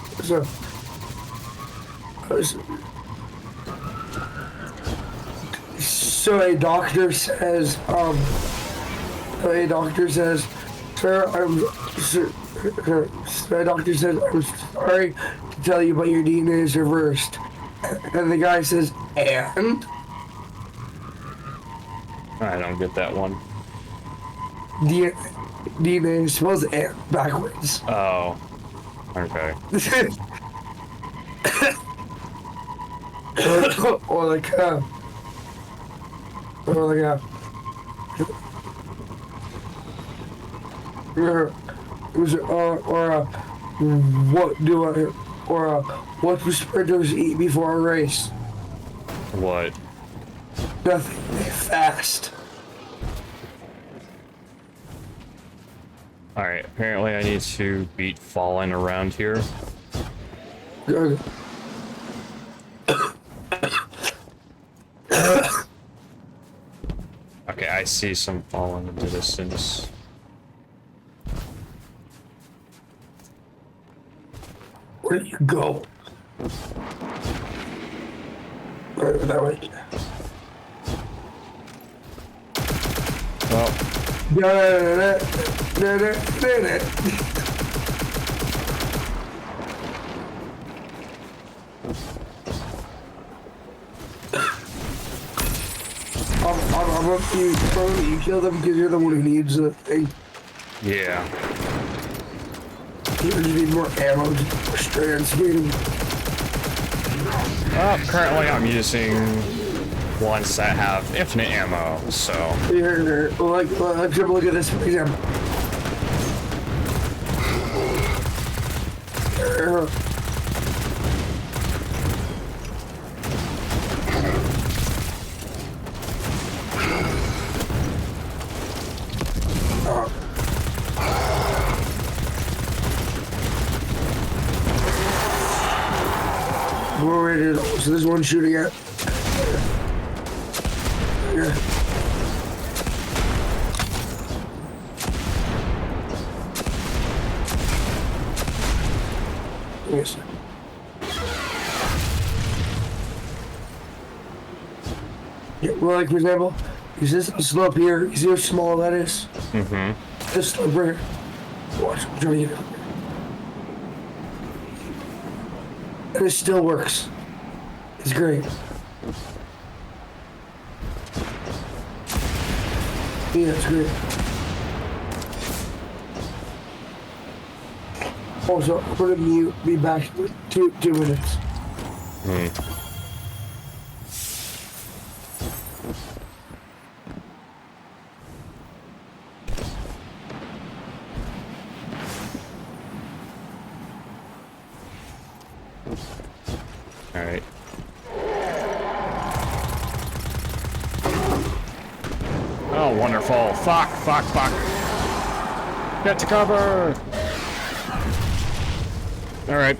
a doctor says, sir, my doctor says, I'm sorry to tell you, but your DNA is reversed. And the guy says, and? I don't get that one. DNA is supposed to and backwards. Oh. Okay. or like, what do sprinters eat before a race? What? Nothing. They fast. Alright, apparently I need to beat Fallen around here. Good. Okay, I see some Fallen in the distance. Where do you go? Right, that way. Well, I'm up to you. Probably you kill them because you're the one who needs the thing. yeah. You just need more ammo to straight on skating. Currently I'm using ones that have infinite ammo, so. Here, like, let's have a look at this, for example. We're ready to, so there's one shooting at. Yeah. Yes. Yeah, well, like, for example, is this a slope here? You see how small that is? Mm-hmm. This slope right here. Watch, I'm trying to get it. And it still works. It's great. Yeah, it's great. Also, put a mute. Be back in 2 minutes. All right. Oh, wonderful. Fuck, fuck, fuck. Get to cover. All right.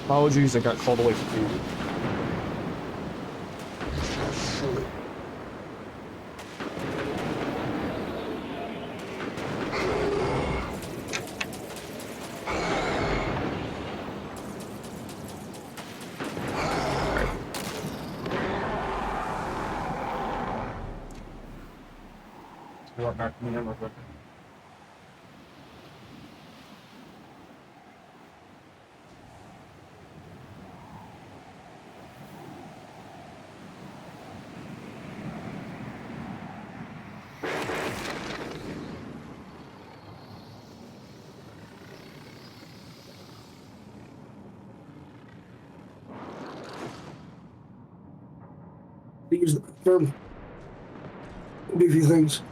Apologies, I got called away from food. Use the bathroom. Do a few things.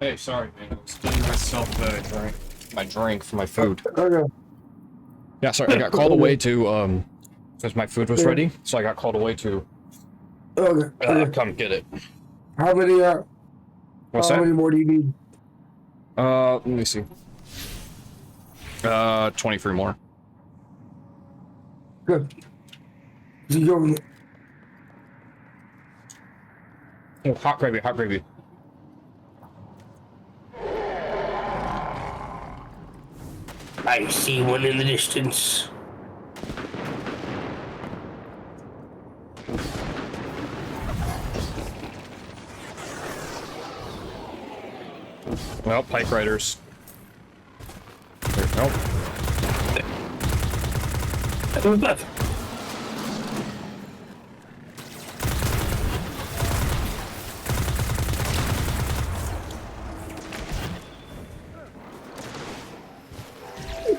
Hey, sorry, man. I was getting myself my drink for my food. Okay. Yeah, sorry, I got called away to, because my food was ready, so I got called away to, Okay. come get it. How many? What's how that? many more do you need? Let me see. 23 more. Good. You go. Oh, hot gravy, hot gravy. I see one in the distance. Well, pike riders. Nope.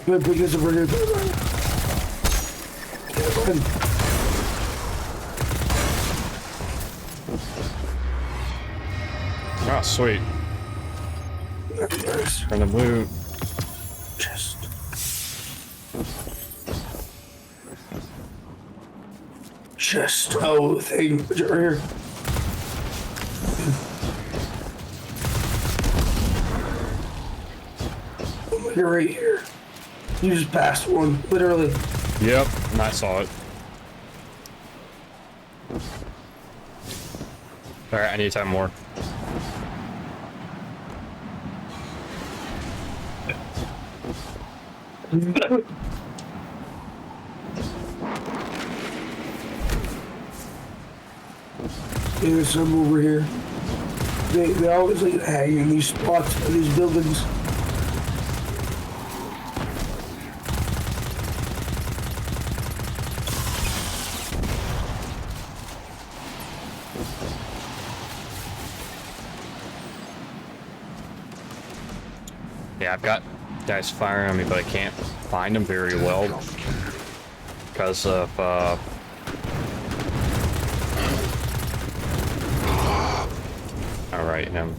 Good, pick this up right here. Ah, sweet. Nice. From the blue. Chest. Chest. Oh, thing. Right here. You're right here. You just passed one, literally. Yep, and I saw it. Alright, I need 10 more. There's some over here. They always like to hang in these spots in these buildings. Yeah, I've got guys firing on me, but I can't find them very well because of all right, him.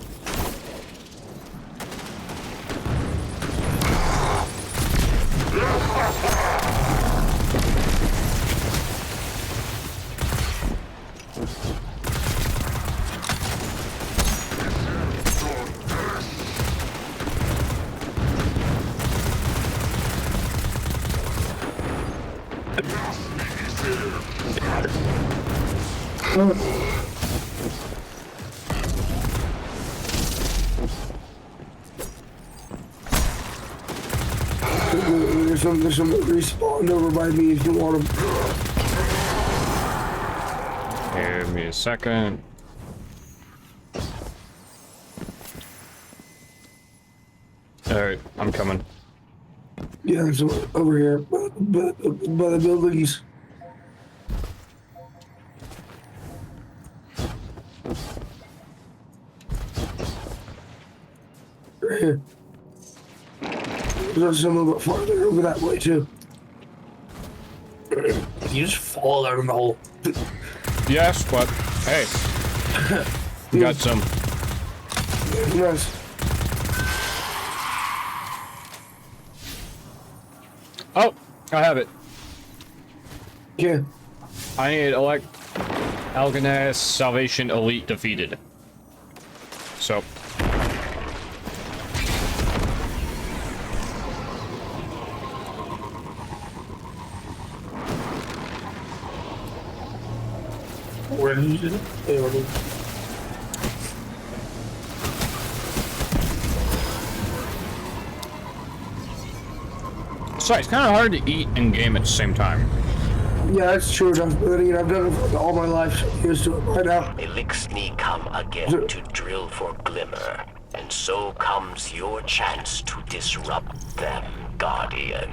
There's some respawned over by me if you want them. Give me a second. All right, I'm coming. Yeah, there's some over here by the buildings. Right here. There's some a little bit farther over that way too. You just fall down in the hole. Yes, but hey, we got some. Nice. Oh, I have it. Yeah. I need Alganaz Salvation Elite defeated. So. Where is it? There it is. Sorry, it's kind of hard to eat in game at the same time. Yeah, that's true. I've done it all my life. So I'm used to it right now. Elixni come again to drill for Glimmer, and so comes your chance to disrupt them, Guardian.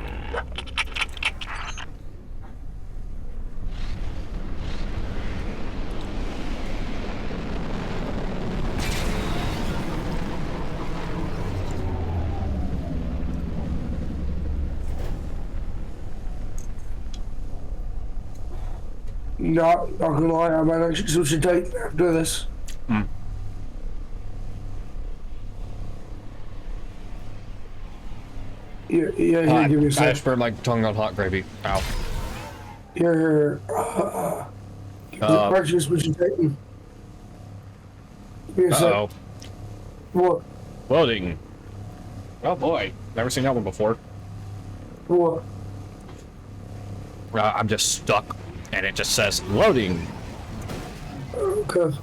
Not gonna lie, I might actually switch to Titan after this. Hmm. Yeah, here, give me a I sec. just burned my tongue on hot gravy. Ow. Here, actually switch to Titan. Give me a sec. Uh-oh. What? Loading. Oh boy, never seen that one before. What? I'm just stuck, and it just says loading. Okay.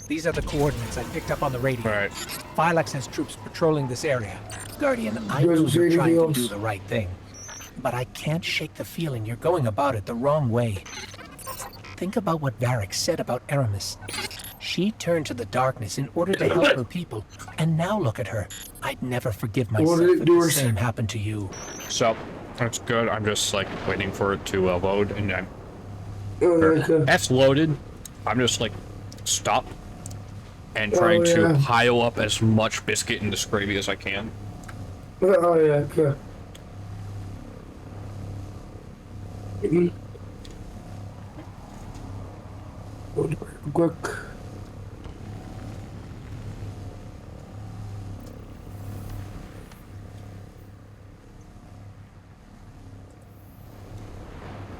These are the coordinates I picked up on the radio. All right. Phylax has troops patrolling this area. Guardian, I know Doesn't say you're trying to anything do else. the right thing. But I can't shake the feeling you're going about it the wrong way. Think about what Varric said about Aramis. She turned to the darkness in order to help her people, and now look at her. I'd never forgive myself did it if do the her? same happened to you. So that's good. I'm just like waiting for it to load, and I'm Okay. that's loaded. I'm just like stop and trying to yeah. pile up as much biscuit and this gravy as I can. Oh yeah, okay. Quick.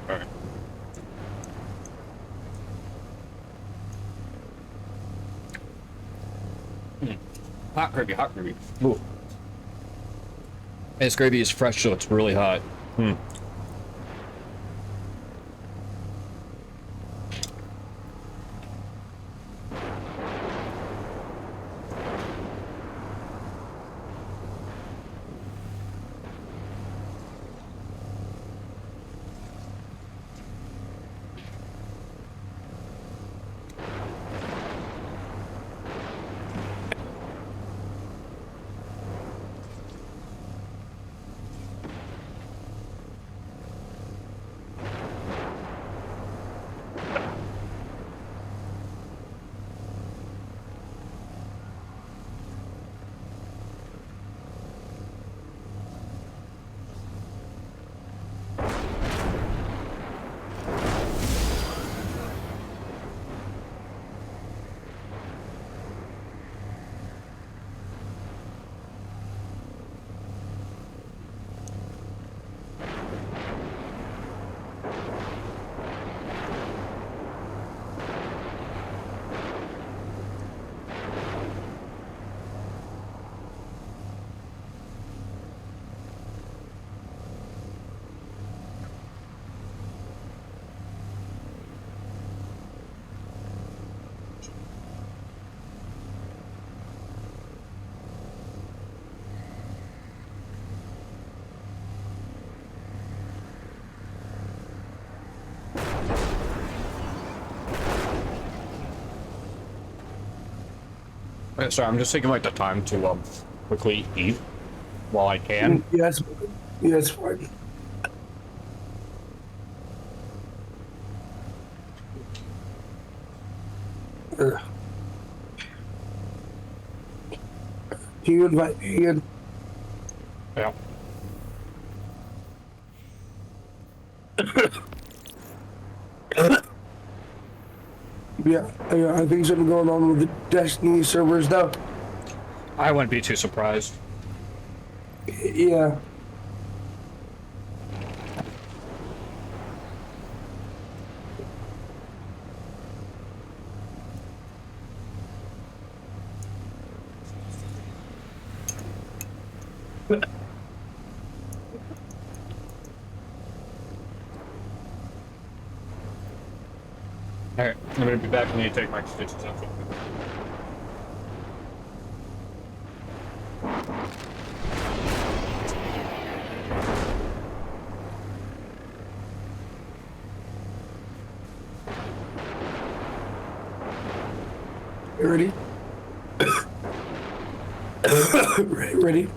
All right. Hot gravy, hot gravy. Ooh. This gravy is fresh, so it's really hot. Sorry, I'm just taking like the time to quickly eat while I can. Yeah, it's fine. Can you invite me in? Yeah. Yeah, I think something going on with the Destiny servers now. I wouldn't be too surprised. Yeah. Alright, I'm gonna be back when you take my stitches out. You ready? Ready?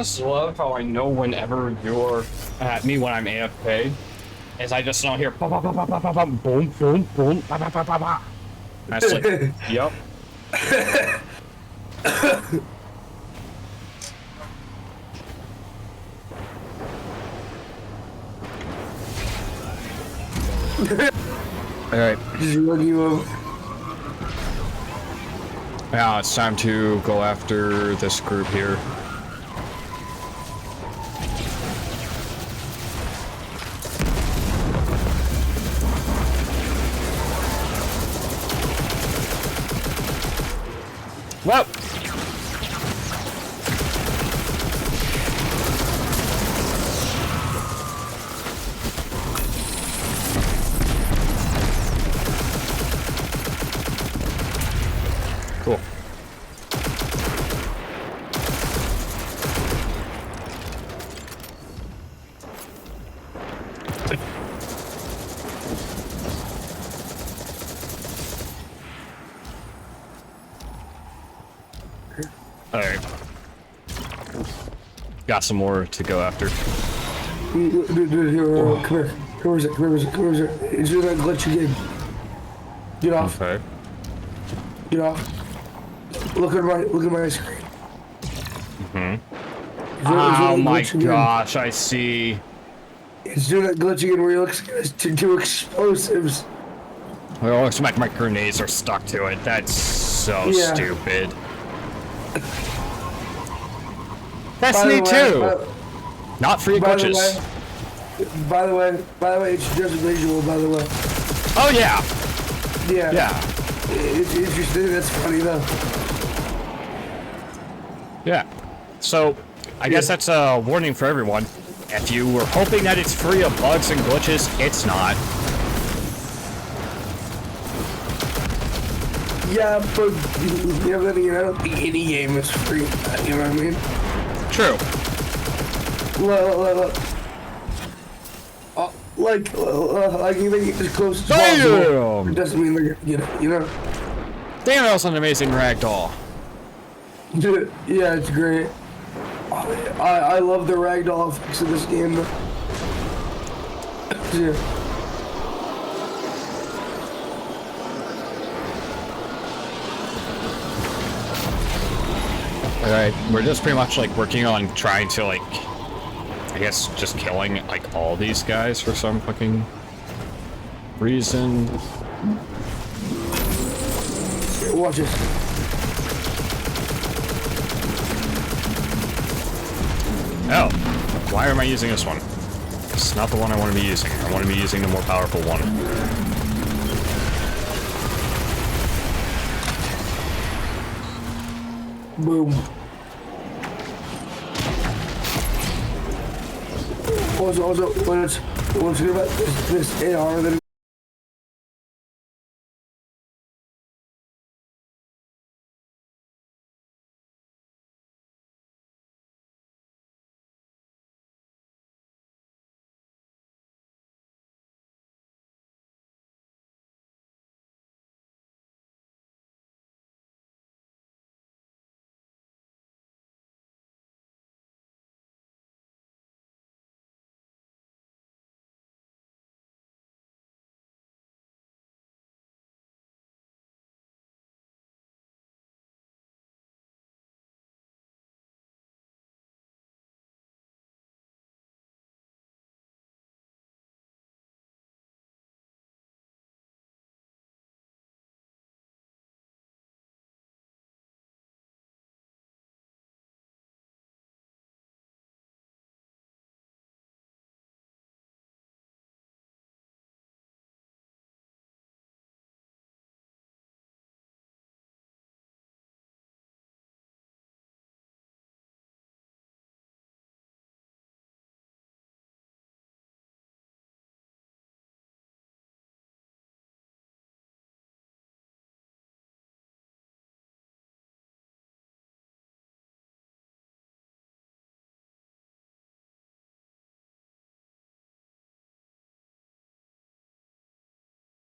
just love how I know whenever you're at me when I'm AFK, is I just don't hear ba ba ba ba ba ba ba boom boom boom ba ba ba ba ba. That's like, yep. All right. Just run you over. Now it's time to go after this group here. Well. Cool. Alright. Got some more to go after. Dude, here, come here. Come here. It's just that glitch again. Get off. Okay. Get off. Look at my screen. Oh my gosh, I see. It's doing that glitch again where you look to do explosives. Well, it looks like my grenades are stuck to it. That's so Yeah. stupid. That's By the me way, too. Not free By the glitches. way, it's just visual, by the way. Oh yeah. Yeah. Yeah. It's interesting, that's funny though. Yeah. So, I guess that's a warning for everyone. If you were hoping that it's free of bugs and glitches, it's not. Yeah, but then again, I don't think any game is free. You know what I mean? True. Like you make it as close as possible. It doesn't mean they're gonna get it, you know? Damn, that was an amazing ragdoll. Dude, yeah, it's great. I love the ragdoll effects of this game. Yeah. Alright, we're just pretty much like working on trying to like, I guess just killing like all these guys for some fucking reason. Here, watch this. Oh, why am I using this one? It's not the one I want to be using. I want to be using the more powerful one. Boom. Also, what's good about this AR that